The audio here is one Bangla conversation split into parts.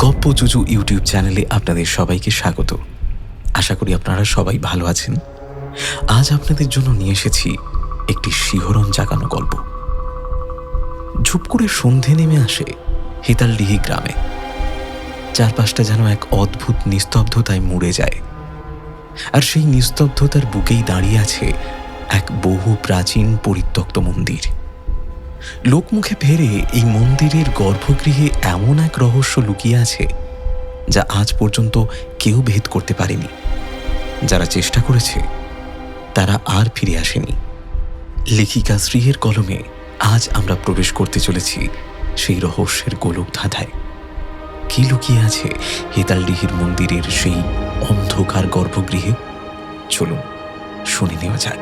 গপ্প জুজু ইউটিউব চ্যানেলে আপনাদের সবাইকে স্বাগত। আশা করি আপনারা সবাই ভালো আছেন। আজ আপনাদের জন্য নিয়ে এসেছি একটি শিহরণ জাগানো গল্প। ঝুপ করে সন্ধে নেমে আসে হিতালডিহি গ্রামে। চারপাশটা যেন এক অদ্ভুত নিস্তব্ধতায় মুড়ে যায়, আর সেই নিস্তব্ধতার বুকেই দাঁড়িয়ে আছে এক বহু প্রাচীন পরিত্যক্ত মন্দির। লোকমুখে ফেরে এই মন্দিরের গর্ভগৃহে এমন এক রহস্য লুকিয়ে আছে যা আজ পর্যন্ত কেউ ভেদ করতে পারেনি। যারা চেষ্টা করেছে তারা আর ফিরে আসেনি। লেখিকা শ্রীয়ের কলমে আজ আমরা প্রবেশ করতে চলেছি সেই রহস্যের গোলক ধাঁধায়। কি লুকিয়ে আছে হিতালডিহির মন্দিরের সেই অন্ধকার গর্ভগৃহে? চলুন শুনে নেওয়া যাক।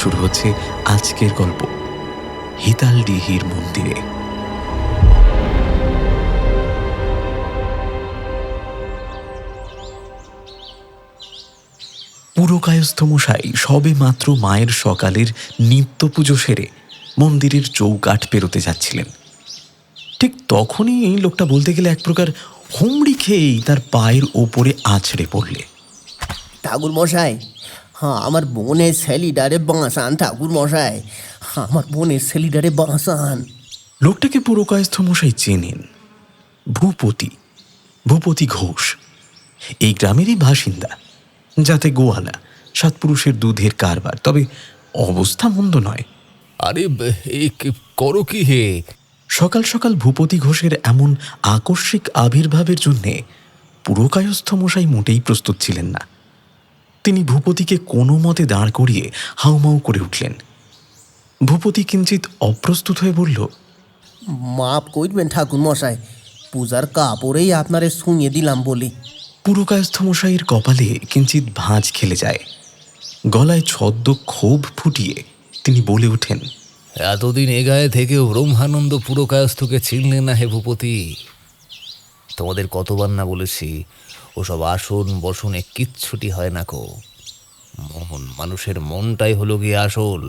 শুরু হচ্ছে আজকের গল্প, হিতালডিহির মন্দিরে। পুরকায়স্থ মশাই সবে মাত্র মায়ের সকালের নিত্য পুজো সেরে মন্দিরের চৌকাঠ পেরোতে যাচ্ছিলেন। ঠিক তখনই এই লোকটা বলতে গেলে এক প্রকার হুমড়ি খেয়েই তার পায়ের ওপরে আছড়ে পড়লে। ঠাকুর মশাই, হ্যাঁ, আমার বোনের সেলিডারে বাঁচান। ঠাকুর মশাই, আমার বোনের সেলিডারে বাঁচান। লোকটাকে পুরকায়স্থ মশাই চেনেন। ভূপতি ঘোষ এই গ্রামেরই বাসিন্দা। যাতে গোয়ালা, সাতপুরুষের দুধের কারবার, তবে অবস্থা মন্দ নয়। আরে করো কি হে? সকাল সকাল ভূপতি ঘোষের এমন আকস্মিক আবির্ভাবের জন্যে পুরকায়স্থ মশাই মোটেই প্রস্তুত ছিলেন না। তিনি ভূপতিকে কোনো মতে দাঁড় করিয়ে হাউমাউ করে উঠলেন। ভূপতি কিঞ্চিত অপ্রস্তুত হয়ে বলল, মাপ করবেন ঠাকুর মশাই, পূজার কাপড়েই আপনারে শুঁয়ে দিলাম বলি। পুরকায়স্থ মশাইয়ের কপালে কিঞ্চিত ভাঁজ খেলে যায়। গলায় ছদ্ম ক্ষোভ ফুটিয়ে তিনি বলে ওঠেন, এতদিন এ গায়ে থেকেও ব্রহ্মানন্দ পুরকায়স্থকে চিনলে না হে ভূপতি? তোমাদের কতবার না বলেছি, ওসব আসন বসনে কিচ্ছুটি হয় না কো। মানুষের মনটাই হলো গিয়ে আসল।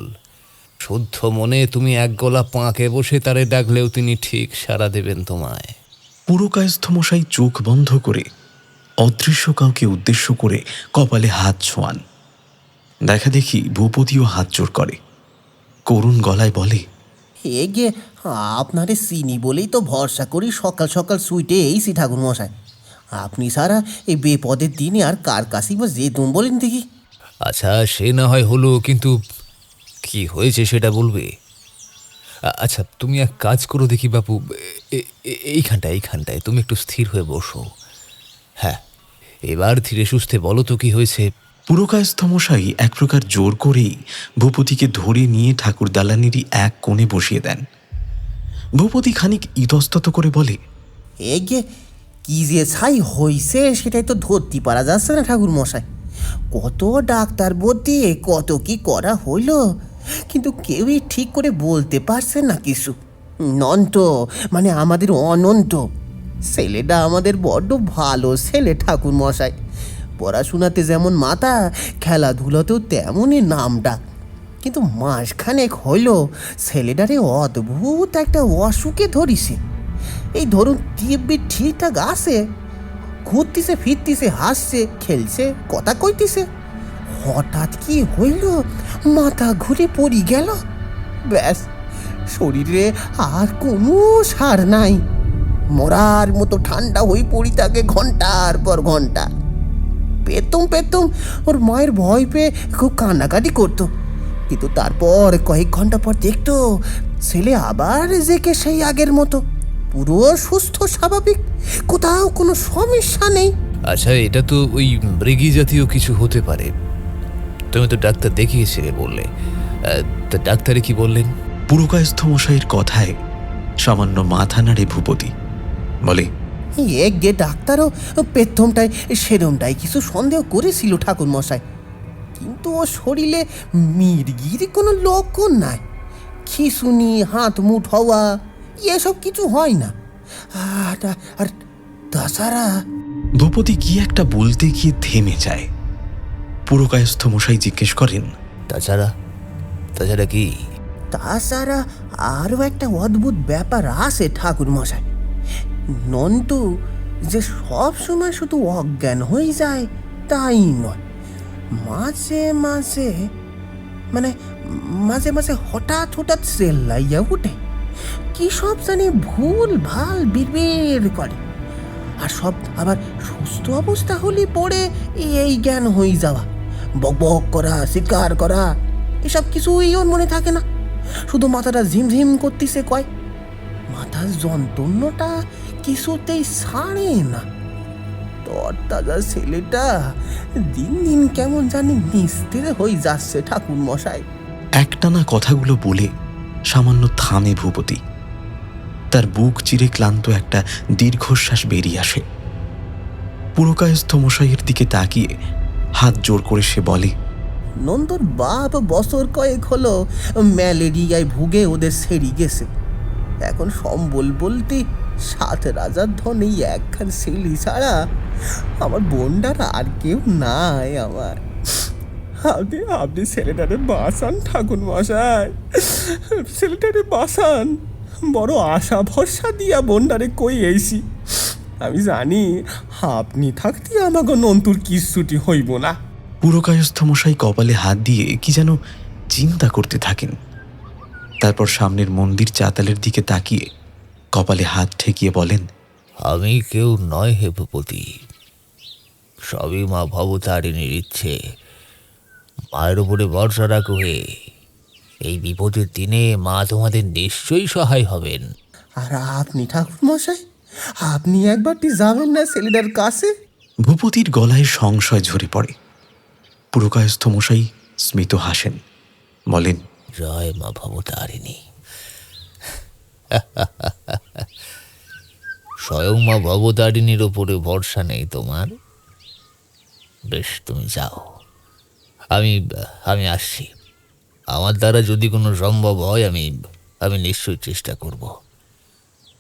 শুদ্ধ মনে তুমি এক গলা পাঁকে বসে তারে ডাকলেও তিনি ঠিক সাড়া দেবেন তোমায়। পুরকায়স্থ মশাই চোখ বন্ধ করে অদৃশ্য কাউকে উদ্দেশ্য করে কপালে হাত ছোঁয়ান। দেখা দেখি ভূপতিও হাত জোর করে, করুণ গলায় বলে, এ গে, আপনারে চিনি বলেই তো ভরসা করি সকাল সকাল সুইটে এইছি ঠাকুর মশাই। আপনি সারা এই বেপদের দিনে আর কার কাছেই বা যেতুম বলেন দেখি। আচ্ছা, সে না হয় হলো, কিন্তু কি হয়েছে সেটা বলবে? আচ্ছা, তুমি এক কাজ করো দেখি বাপু, এইখানটায় তুমি একটু স্থির হয়ে বসো। হ্যাঁ, এবার ধীরে সুস্থে বলো তো কি হয়েছে। পুরকায়স্থ মশাই এক প্রকার জোর করেই ভূপতিকে ধরে নিয়ে ঠাকুর দালানেরই এক কোণে বসিয়ে দেন। ভূপতি খানিক ইতস্তত করে বলে, এ গে, কি যে ছাই হইছে সেটাই তো ধরতে পারা যাচ্ছে না ঠাকুর মশাই। কত ডাক্তার বলতে কত কি করা হইল, কিন্তু কেউই ঠিক করে বলতে পারছে না কিছু। নন্ত মানে আমাদের অনন্ত ছেলেটা আমাদের বড্ড ভালো ছেলে ঠাকুর মশাই। পড়াশোনাতে যেমন মাথা, খেলাধুলাতেও তেমনই নামডাক। কিন্তু মাসখানেক হইল ছেলেটারে অদ্ভুত একটা অসুখে ধরিছে। এই ধরুন দিব্যি ঠিকঠাক আছে, ঘুরতিছে ফিরতিছে, হাসছে খেলছে, কথা কইতিছে। হঠাৎ কি হইল, মাথা ঘুরে পড়ি গেল। ব্যাস, শরীরে আর কোনো সার নাই। মরার মতো ঠান্ডা হয়ে পড়ি থাকে ঘন্টার পর ঘন্টা। পেতম ওর মায়ের ভয় পেয়ে খুব কান্নাকাটি করতো, কিন্তু তারপর কয়েক ঘন্টা পর দেখতো ছেলে আবার জেকে সেই আগের মতো পুরো সুস্থ স্বাভাবিক, কোথাও কোনো সমস্যা নেই। আচ্ছা, এটা তো ওই মৃগী জাতীয় কিছু হতে পারে। তুমি তো ডাক্তার দেখিয়েছিলে বললে, তা ডাক্তারে কি বললেন? পুরকায়স্থ মশাইয়ের কথায় সামান্য মাথা নাড়ে ভূপতি, বলে, এক গে ডাক্তারও প্রথমটায় সেরমটাই কিছু সন্দেহ করেছিল ঠাকুর মশাই, কিন্তু ও শরীরে মির্গির কোনো লক্ষণ নাই। খিঁচুনি, হাত মুঠ হওয়া, এসব কিছু হয় না। আর তাছাড়া ভূপতি কি একটা বলতে গিয়ে থেমে যায়। পুরকায়স্থ মশাই জিজ্ঞেস করেন, তাছাড়া কি? তাছাড়া আরও একটা অদ্ভুত ব্যাপার আছে ঠাকুর মশাই। নন্তু যে সব সময় শুধু অজ্ঞান হয়ে যায় তাই নয়, মাঝে মাঝে মানে মাঝে মাঝে হঠাৎ হঠাৎ চেল্লাইয়া উঠে, কি সব জানি ভুল ভাল বিড়বিড় করে। আর সব আবার সুস্থ অবস্থা হলে পড়ে এই জ্ঞান হয়ে যাওয়া, বক বক করা, শিকার করা, এসব কিছুই ওর মনে থাকে না। শুধু মাথাটা ঝিমঝিম করতেছে কয়। মাথার যন্ত্রণাটা কিছুতেই ছাড়ে না। তরতাজা ছেলেটা দিন দিন কেমন জানি নিস্তেজ হয়ে যাচ্ছে ঠাকুর মশাই। একটানা কথাগুলো বলে সামান্য থামে ভূপতি। তার বুক চিরে ক্লান্ত একটা দীর্ঘশ্বাস বেরিয়ে আসে। পুরকায়স্থ মশাইয়ের দিকে তাকিয়ে হাত জোর করে সে বলে, নন্দর বাপ বছর কয়েক হলো ম্যালেরিয়ায় ভুগে ওদের সেরি গেছে। এখন সম্বল বলতে 7 রাজার ধন এই একখান ছেলে ছাড়া আমার বোনটার আর কেউ নাই আমার। আপনি আপনি ছেলেটারে বাঁচান ঠাকুর মশাই, ছেলেটারে বাঁচান। বড় আশা ভরসা দিয়া বোনটারে কই এইছি। আমি জানি আপনি থাকতে আমাকে নন্তুর কিচ্ছুটি হইব না। পুরকায়স্থ মশাই কপালে হাত দিয়ে কি যেন চিন্তা করতে থাকেন। তারপর সামনের মন্দির চাতালের দিকে তাকিয়ে কপালে হাত ঠেকিয়ে বলেন, আমি কেউ নয় হে ভূপতি, সবই মা ভবতারিণীর ইচ্ছে। মায়ের উপরে ভরসা রাখো হে। এই বিপদের দিনে মা তোমাদের নিশ্চয়ই সহায় হবেন। আর আপনি ঠাকুর মশাই, আপনি একবারটি যাবেন না ছেলেটার কাছে? ভূপতির গলায় সংশয় ঝরে পড়ে। পুরকায়স্থ মশাই স্মিত হাসেন, বলেন, জয় মা ভবতারিণী। স্বয়ং মা ভবতারিণীর ওপরে ভরসা নেই তোমার? বেশ, তুমি যাও, আমি আমি আসছি। আমার দ্বারা যদি কোনো সম্ভব হয় আমি আমি নিশ্চয়ই চেষ্টা করব।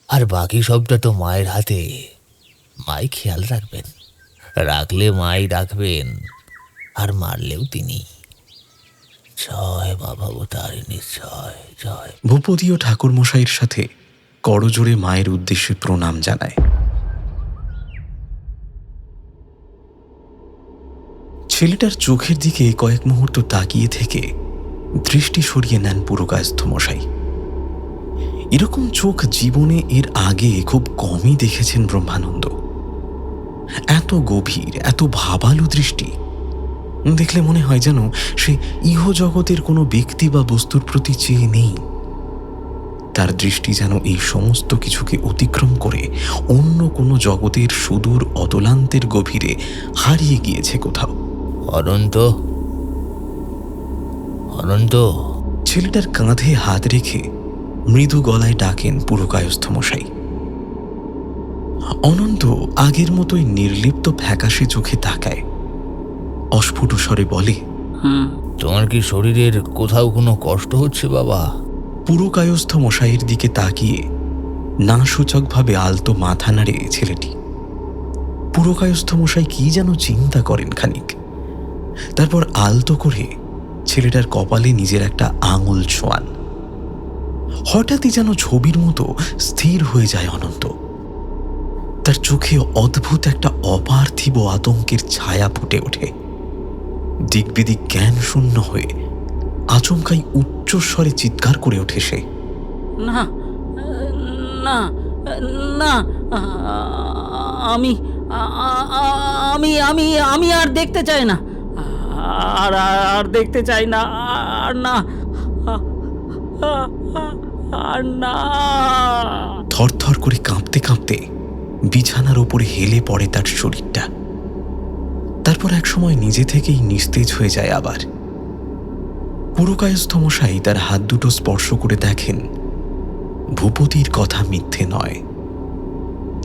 আর বাকি সবটা তো মায়ের হাতে। মাই খেয়াল রাখবেন, রাখলে মাই রাখবেন, আর মারলেও তিনি। জয় মা ভবতারিণী, জয় জয়। ভূপতিও ঠাকুর মশাইয়ের সাথে করজোড়ে মায়ের উদ্দেশ্যে প্রণাম জানায়। ছেলেটার চোখের দিকে কয়েক মুহূর্ত তাকিয়ে থেকে দৃষ্টি সরিয়ে নেন পুরকায়স্থ মশাই। এরকম চোখ জীবনে এর আগে খুব কমই দেখেছেন ব্রহ্মানন্দ। এত গভীর, এত ভাবালু দৃষ্টি দেখলে মনে হয় যেন সে ইহজগতের কোনো ব্যক্তি বা বস্তুর প্রতি চেয়ে নেই। তার দৃষ্টি যেন এই সমস্ত কিছুকে অতিক্রম করে অন্য কোনো জগতের সুদূর অতলান্তের গভীরে হারিয়ে গিয়েছে কোথাও। অনন্ত, অনন্ত। ছেলেটার কাঁধে হাত রেখে মৃদু গলায় ডাকেন পুরকায়স্থ মশাই। অনন্ত আগের মতোই নির্লিপ্ত ফ্যাকাশে চোখে তাকায়, অস্ফুট স্বরে বলে, তোমার কি শরীরের কোথাও কোনো কষ্ট হচ্ছে বাবা? পুরকায়স্থ মশাইয়ের দিকে তাকিয়ে না সূচকভাবে আলতো মাথা নাড়ে ছেলেটি। পুরকায়স্থ মশাই কি যেন চিন্তা করেন খানিক, তারপর আলতো করে ছেলেটার কপালে নিজের একটা আঙুল ছোঁয়ান। হঠাৎই যেন ছবির মতো স্থির হয়ে যায় অনন্ত। তার চোখে অদ্ভুত একটা অপার্থিব আতঙ্কের ছায়া ফুটে ওঠে। দিকবিদিক জ্ঞান শূন্য হয়ে আচমকাই উচ্চস্বরে চিৎকার করে ওঠে সে, না না না, আমি আমি আমি আমি আর দেখতে চাই না, আর আর দেখতে চাই না, আর না, আর না। থরথর করে কাঁপতে কাঁপতে বিছানার ওপরে হেলে পড়ে তার শরীরটা। তারপর একসময় নিজে থেকেই নিস্তেজ হয়ে যায় আবার। পুরকায়স্থ মশাই তার হাত দুটো স্পর্শ করে দেখেন ভূপতির কথা মিথ্যে নয়।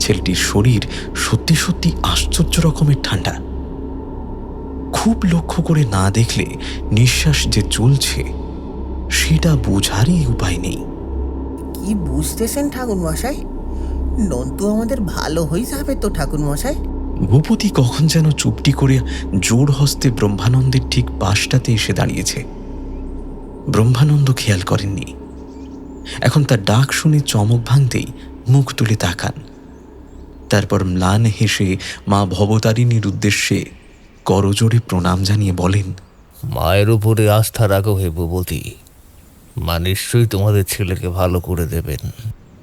ছেলেটির শরীর সত্যি সত্যি আশ্চর্য রকমের ঠান্ডা। খুব লক্ষ্য করে না দেখলে নিঃশ্বাস যে চলছে সেটা বোঝারই উপায় নেই। কি বুঝতেছেন ঠাকুর মশাই? নন্তু আমাদের ভালো হয়ে যাবে তো ঠাকুর মশাই? ভূপতি কখন যেন চুপটি করে জোর হস্তে ব্রহ্মানন্দের ঠিক পাশটাতে এসে দাঁড়িয়েছে। ব্রহ্মানন্দ খেয়াল করেননি। এখন তার ডাক শুনে চমক ভাঙতেই মুখ তুলে তাকান। তারপর ম্লান হেসে মা ভবতারিণীর উদ্দেশ্যে করজোড়ে প্রণাম জানিয়ে বলেন, মায়ের উপরে আস্থা রাখো হে ভূপতি, মা নিশ্চয়ই তোমাদের ছেলেকে ভালো করে দেবেন।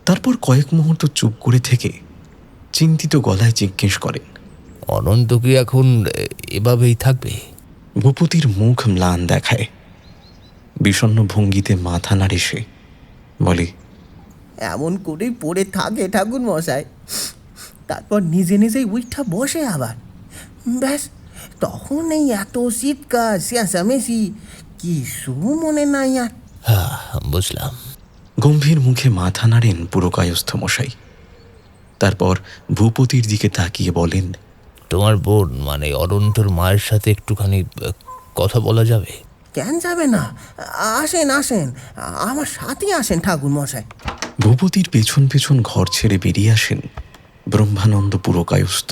তারপর কয়েক মুহূর্ত চুপ করে থেকে চিন্তিত গলায় জিজ্ঞেস করেন, অনন্ত কি এখন এভাবেই থাকবে? ভূপতির মুখ ম্লান দেখায়। বিষণ্ণ ভঙ্গিতে মাথা নাড়ে সে, বলে, এমন করেই পড়ে থাকে ঠাকুর মশাই, তারপর নিজে নিজেই উঠা বসে আবার। ব্যাস, তখন এই এত চিৎকার চেঁচামেচি কিছু মনে নাই আর। হ্যাঁ, বুঝলাম। গম্ভীর মুখে মাথা নাড়েন পুরকায়স্থ মশাই। তারপর ভূপতির দিকে তাকিয়ে বলেন, তোমার বোন মানে অনন্তর মায়ের সাথে একটুখানি কথা বলা যাবে? কেন যাবে না? আসেন আসেন, আমার সাথে আসেন ঠাকুর মশাই। ভূপতির পেছন পেছন ঘর ছেড়ে বেরিয়ে আসেন ব্রহ্মানন্দ পুরকায়স্থ।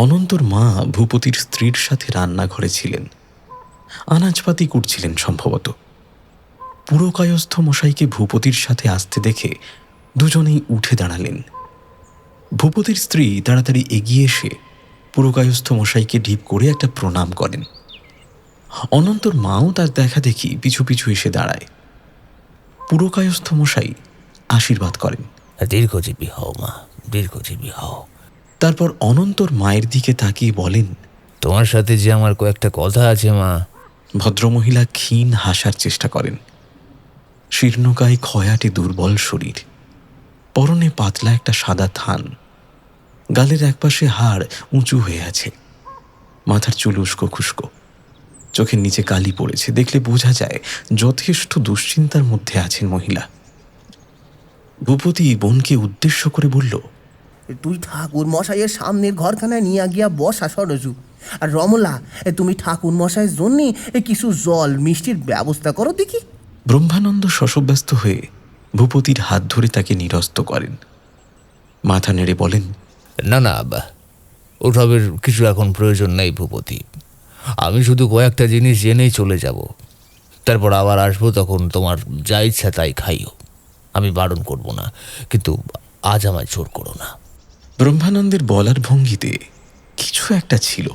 অনন্তর মা ভূপতির স্ত্রীর সাথে রান্নাঘরে ছিলেন, আনাজপাতি কুটছিলেন সম্ভবত। পুরকায়স্থ মশাইকে ভূপতির সাথে আসতে দেখে দুজনেই উঠে দাঁড়ালেন। ভূপতির স্ত্রী তাড়াতাড়ি এগিয়ে এসে পুরকায়স্থ মশাইকে ঢিপ করে একটা প্রণাম করেন। অনন্তর মাও তার দেখা দেখি পিছু পিছু এসে দাঁড়ায়। পুরকায়স্থ মশাই আশীর্বাদ করেন। দীর্ঘজীবী হও মা, দীর্ঘজীবী হও। তারপর অনন্তর মায়ের দিকে তাকিয়ে বলেন, তোমার সাথে যে আমার কয়েকটা কথা আছে মা। ভদ্রমহিলা ক্ষীণ হাসার চেষ্টা করেন। শীর্ণকায় ক্ষয়াটে দুর্বল শরীর, পরনে পাতলা একটা সাদা থান, গালের একপাশে হাড় উঁচু হয়ে আছে, মাথার চুল উস্কো খুস্কো, চোখের নিচে কালি পড়েছে। দেখলে বোঝা যায় যথেষ্ট দুশ্চিন্তার মধ্যে আছেন মহিলা। ভূপতি বোনকে উদ্দেশ্য করে বলল, তুই ঠাকুর মশাইয়ের সামনের ঘরখানায় নিয়ে গিয়া বসা সরজু। আর রমলা, তুমি ঠাকুর মশাইয়ের জন্য কিছু জল মিষ্টির ব্যবস্থা করো দেখি। ব্রহ্মানন্দ শশব্যস্ত হয়ে ভূপতির হাত ধরে তাকে নিরস্ত করেন। মাথা নেড়ে বলেন, না না, ওসবের কিছু এখন প্রয়োজন নেই ভূপতি। আমি শুধু কয়েকটা জিনিস জেনেই চলে যাব, তারপর আবার আসবো। তখন তোমার যা ইচ্ছা তাই খাইও, আমি বারণ করব না, কিন্তু আজ আমায় জোর করো না। ব্রহ্মানন্দের বলার ভঙ্গিতে কিছু একটা ছিল।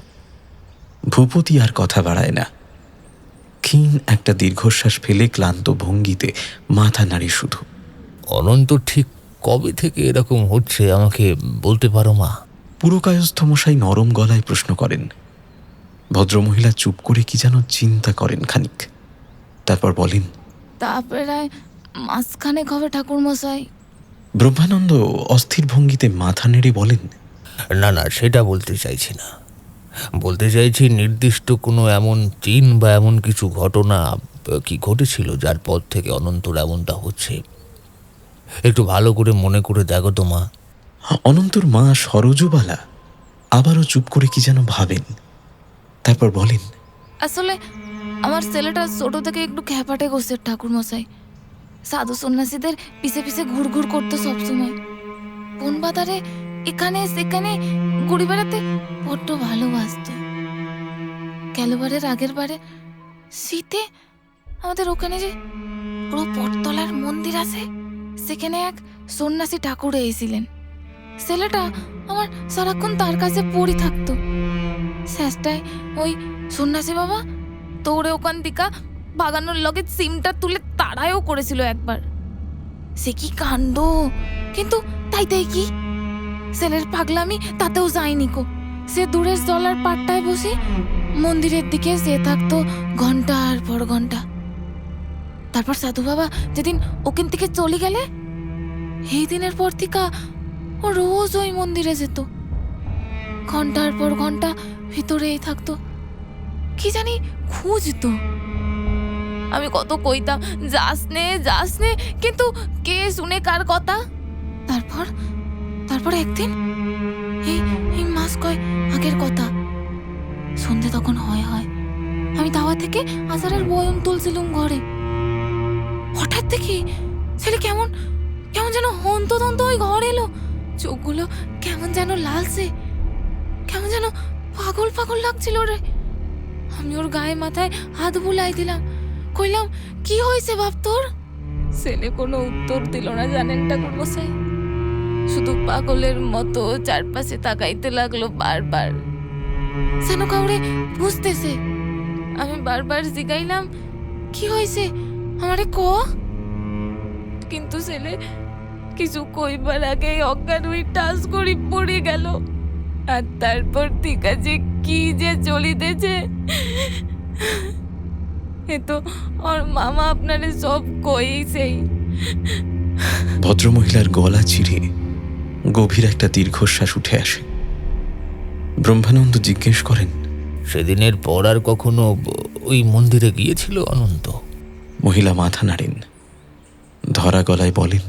ভূপতি আর কথা বাড়ায় না, ক্ষীণ একটা দীর্ঘশ্বাস ফেলে ক্লান্ত ভঙ্গিতে মাথা নাড়ে শুধু। অনন্ত ঠিক কবে থেকে এরকম হচ্ছে আমাকে বলতে পারো মা? পুরকায়স্থ মশাই নরম গলায় প্রশ্ন করেন। ভদ্রমহিলা চুপ করে কি যেন চিন্তা করেন খানিক, তারপর বলেন, তা প্রায় মাঝখানে হবে ঠাকুর মশাই। ব্রহ্মানন্দ অস্থির ভঙ্গিতে মাথা নেড়ে বলেন, না না, সেটা বলতে চাইছি না। বলতে চাইছি নির্দিষ্ট কোনো এমন চিন বা এমন কিছু ঘটনা কি ঘটেছিল যার পর থেকে অনন্তর এমনটা হচ্ছে। একটু ভালো করে মনে করে দেখো তো মা। অনন্তর মা সরোজবালা আবারও চুপ করে কি যেন ভাবেন, তারপর বলেন, আসলে আমার ছেলেটা ছোট থেকে একটু খ্যাপাটে গোছের ঠাকুর মশাই। সাধু সন্ন্যাসীদের পিছে পিছে ঘুরঘুর করতো সবসময়। কোন বাজারে এখানে সেখানে ঘুরে বেড়াতে বড্ড ভালোবাসত। গেলবারের আগের বারে শীতে আমাদের ওখানে যে পুরো পটতলার মন্দির আছে, সেখানে এক সন্ন্যাসী ঠাকুর এসেছিলেন। ছেলেটা আমার সারাক্ষণ তার কাছে পড়ে থাকতো। শেষটায় ওই সন্ন্যাসী বাবা দৌড়ে ওখান থেকে বাগানোর লগে সিমটা তুলে তাড়াইও করেছিল একবার। সে কি কাণ্ড! কিন্তু তাই কি ছেলের পাগলামি তাতেও যায়নি কো। সে দূরের জলার পাট্টায় বসে মন্দিরের দিকে সে থাকতো ঘন্টার পর ঘন্টা। তারপর সাধু বাবা যেদিন ওখান থেকে চলে গেলে, এই দিনের পর থেকে ও রোজ ওই মন্দিরে যেত, ঘন্টার পর ঘন্টা ভিতরেই থাকতো, কি জানি খুঁজতো। আমি কত কইতাম যাস নে, কিন্তু কে শুনে কার কথা। তারপর একদিন এই মাস কয় আগের কথা, সন্ধে তখন হয় আমি দাওয়া থেকে আচারের বয়ম তুলছিলুম ঘরে। হঠাৎ দেখি ছেলে কেমন যেন হন্তদন্ত ওই ঘর এলো। চোখগুলো কেমন যেন লালছে, কেমন যেন পাগল লাগছিল রে। আমি ওর গায়ে মাথায় হাত বুলাই দিলাম, কইলাম, কি হয়েছে বাপ তোর? ছেলে কোনো উত্তর দিল না জানেন ঠাকুর মশাই। শুধু পাগলের মতো চারপাশে তাকাইতে লাগলো বারবার, যেন কাউরে বুঝতেছে। আমি বারবার জিগাইলাম, কি হয়েছে আমারে ক? কিন্তু ছেলে কিছু কইবার আগে অজ্ঞান হয়ে টাচ করি পড়ে গেল। আর তারপর থেকে যে কি যে চলিতেছে, এ তো ওর মামা আপনারে সব কইছেই। ভদ্রমহিলার গলা চিরে গভীর একটা দীর্ঘশ্বাস উঠে আসে। ব্রহ্মানন্দ জিজ্ঞেস করেন, সেদিনের পর আর কখনো ওই মন্দিরে গিয়েছিল অনন্ত? মহিলা মাথা নাড়েন, ধরা গলায় বলেন,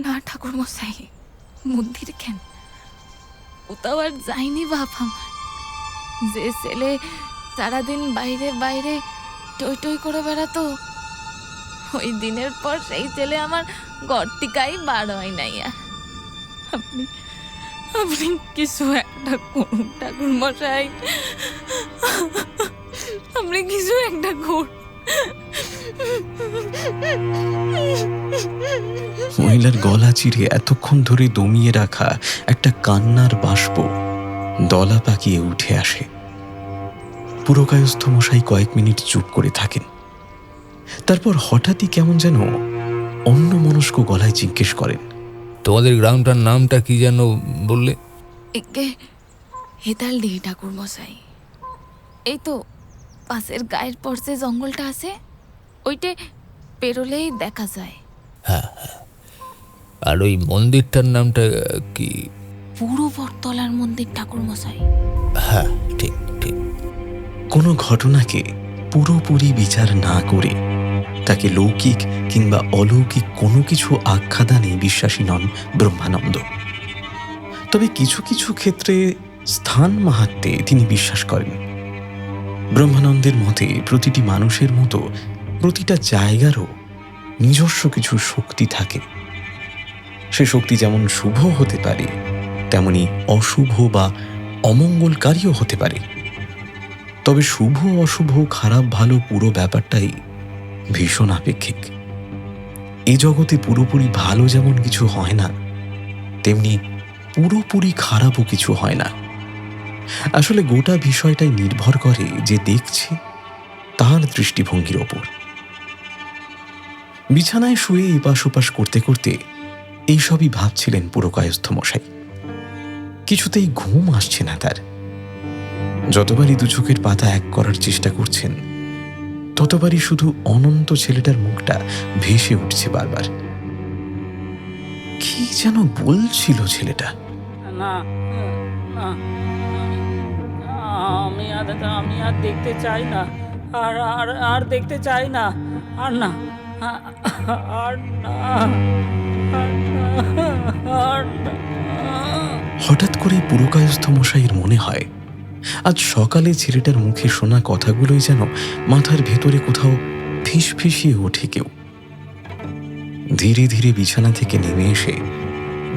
না ঠাকুর মশাই, মন্দির কেন, কোথাও আর যাইনি বাপ আমার। যে ছেলে সারাদিন বাইরে বাইরে টই টই করে বেড়াতো, ওই দিনের পর সেই ছেলে আমার ঘর টিকাই বার হয় নাই। আর আপনি আপনি কিছু একটা করুন ঠাকুর মশাই, আপনি কিছু একটা করুন। মহিলার গলা চিরে এতক্ষণ ধরে দমিয়ে রাখা একটা কান্নার বাষ্প দলা পাকিয়ে উঠে আসে। পুরকায়স্থ মশাই কয়েক মিনিট চুপ করে থাকেন। তারপর হঠাৎই কেমন যেন অন্যমনস্ক গলায় জিজ্ঞেস করেন, তোমাদের গ্রামটার নামটা কি যেন বললে? একে হেতালডি ঠাকুর মশাই। এই তো পাশের গায়ের পর্শে জঙ্গলটা আছে, ওইটে পেরোলেই দেখা যায়। আর ওই মন্দিরটার নামটা কি? পুরো বটতলার মন্দির ঠাকুর মশাই। হ্যাঁ, ঠিক ঠিক। কোনো ঘটনাকে পুরোপুরি বিচার না করে তাকে লৌকিক কিংবা অলৌকিক কোনো কিছু আখ্যাদানে বিশ্বাসী নন ব্রহ্মানন্দ। তবে কিছু কিছু ক্ষেত্রে স্থান মাহাত্ম্যে তিনি বিশ্বাস করেন। ব্রহ্মানন্দের মতে প্রতিটি মানুষের মতো প্রতিটা জায়গারও নিজস্ব কিছু শক্তি থাকে। সে শক্তি যেমন শুভ হতে পারে, তেমনি অশুভ বা অমঙ্গলকারীও হতে পারে। তবে শুভ অশুভ খারাপ ভালো পুরো ব্যাপারটাই ভীষণ আপেক্ষিক। এই জগতে পুরোপুরি ভালো যেমন কিছু হয় না, তেমনি পুরোপুরি খারাপও কিছু হয় না। আসলে গোটা বিষয়টাই নির্ভর করে যে দেখছে তার দৃষ্টিভঙ্গির ওপর। বিছানায় শুয়ে এপাশ ওপাশ করতে করতে এইসবই ভাবছিলেন পুরকায়স্থ মশাই। কিছুতেই ঘুম আসছে না তার। যতবারই দু চোখের পাতা এক করার চেষ্টা করছেন, ততবারই শুধু অনন্ত ছেলেটার মুখটা ভেসে উঠছে বারবার। কি যেন বলছিল ছেলেটা। না না, আমি আর দেখতে চাই না, আর আর আর দেখতে চাই না, আর না, আর না, আর না। হঠাৎ করে পুরকায়স্থ মশাইয়ের মনে হয় আজ সকালে ছেলেটার মুখে শোনা কথাগুলোই যেন মাথার ভেতরে কোথাও ফিসফিসিয়ে ওঠে কেউ। ধীরে ধীরে বিছানা থেকে নেমে এসে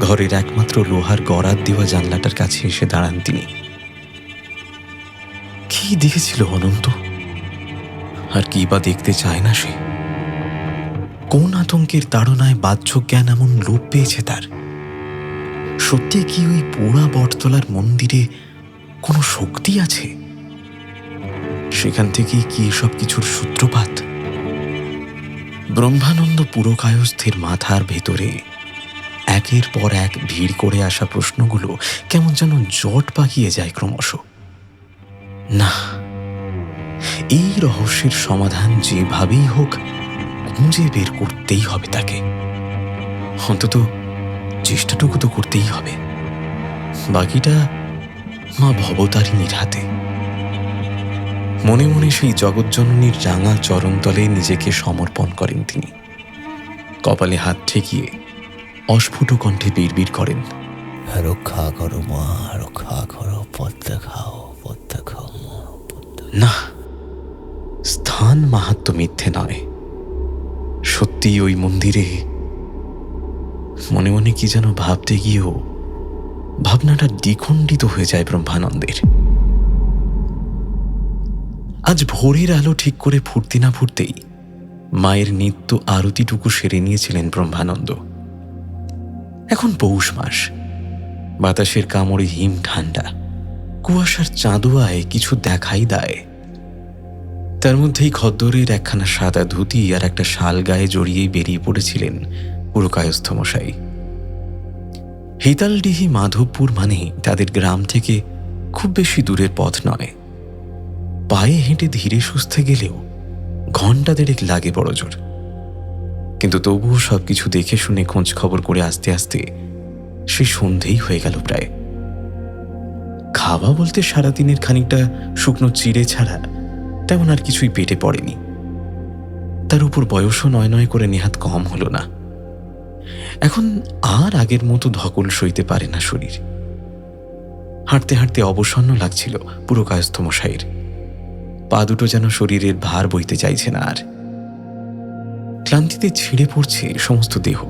ঘরের একমাত্র লোহার গরাদ দেওয়া জানলাটার কাছে এসে দাঁড়ান তিনি। কি দেখেছিল অনন্ত? আর কি বা দেখতে চায় না সে? কোন আতঙ্কের তাড়নায় বাহ্য জ্ঞান এমন লোপ পেয়েছে তার? সত্যি কি ওই পোড়া বটতলার মন্দিরে কোনো শক্তি আছে? সেখান থেকেই কি এসব কিছুর সূত্রপাত? ব্রহ্মানন্দ পুরকায়স্থের মাথার ভেতরে একের পর এক ভিড় করে আসা প্রশ্নগুলো কেমন যেন জট পাকিয়ে যায় ক্রমশ। না, এই রহস্যের সমাধান যেভাবেই হোক খুঁজে বের করতেই হবে তাকে। অন্তত চেষ্টাটুকু তো করতেই হবে। বাকিটা মা ভবতারিণীর হাতে। মনে মনে সেই জগৎজননীর রাঙা চরণতলে নিজেকে সমর্পণ করেন তিনি। কপালে হাত ঠেকিয়ে অস্ফুট কণ্ঠে বিড়বিড় করেন, রক্ষা করো মা, রক্ষা করো, পথ দেখাও, পথ দেখাও মা, পথ দেখাও। না, স্থান মাহাত্ম্য মিথ্যে নয়। সত্যি ওই মন্দিরে। মনে মনে কি যেন ভাবতে গিয়েও ভাবনাটা দ্বিখণ্ডিত হয়ে যায় ব্রহ্মানন্দের। আজ ভোরের আলো ঠিক করে ফুটতে না ফুটতেই মায়ের নিত্য আরতিটুকু সেরে নিয়েছিলেন ব্রহ্মানন্দ। এখন পৌষ মাস, বাতাসের কামড়ে হিম ঠান্ডা, কুয়াশার চাঁদোয়ায় কিছু দেখাই দেয়। তার মধ্যেই খদ্দরের একখানা সাদা ধুতি আর একটা শাল গায়ে জড়িয়েই বেরিয়ে পড়েছিলেন পুরকায়স্থ মশাই। হিতালডিহি মাধবপুর মানে তাদের গ্রাম থেকে খুব বেশি দূরের পথ নয়। পায়ে হেঁটে ধীরে সুস্থে গেলেও ঘণ্টা দেড়েক লাগে বড় জোর। কিন্তু তবুও সবকিছু দেখে শুনে খোঁজ খবর করে আস্তে আস্তে সেই সন্ধেই হয়ে গেল প্রায়। খাওয়া বলতে সারাদিনের খানিকটা শুকনো চিড়ে ছাড়া তেমন আর কিছুই পেটে পড়েনি। তার উপর বয়সও নয় নয় করে নেহাত কম হলো না। এখন আর আগের মতো ধকল সইতে পারে না শরীর। হাঁটতে হাঁটতে অবসন্ন লাগছিল পুরকায়স্থ মশাইয়ের। পা দুটো যেন শরীরের ভার বইতে চাইছে না আর। ক্লান্তিতে ছিঁড়ে পড়ছে সমস্ত দেহ।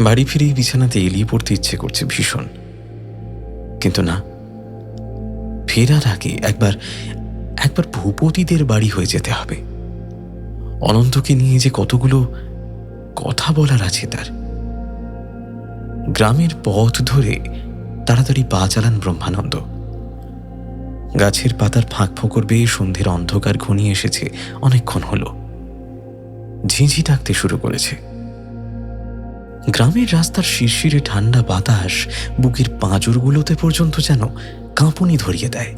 বাড়ি ফিরেই বিছানাতে এলিয়ে পড়তে ইচ্ছে করছে ভীষণ। কিন্তু না, ফেরার আগে একবার ভূপতিদের বাড়ি হয়ে যেতে হবে। অনন্তকে নিয়ে যে কতগুলো কথা বলার আছে তার। গ্রামের পথ ধরে তাড়াতাড়ি পা চালান ব্রহ্মানন্দ। গাছের পাতার ফাঁক ফোকর বেয়ে সন্ধ্যের অন্ধকার ঘনিয়ে এসেছে অনেকক্ষণ হলো। ঝিঁঝি ডাকতে শুরু করেছে। গ্রামের রাস্তার শিরশিরে ঠান্ডা বাতাস বুকের পাঁজরগুলোতে পর্যন্ত যেন কাঁপুনি ধরিয়ে দেয়।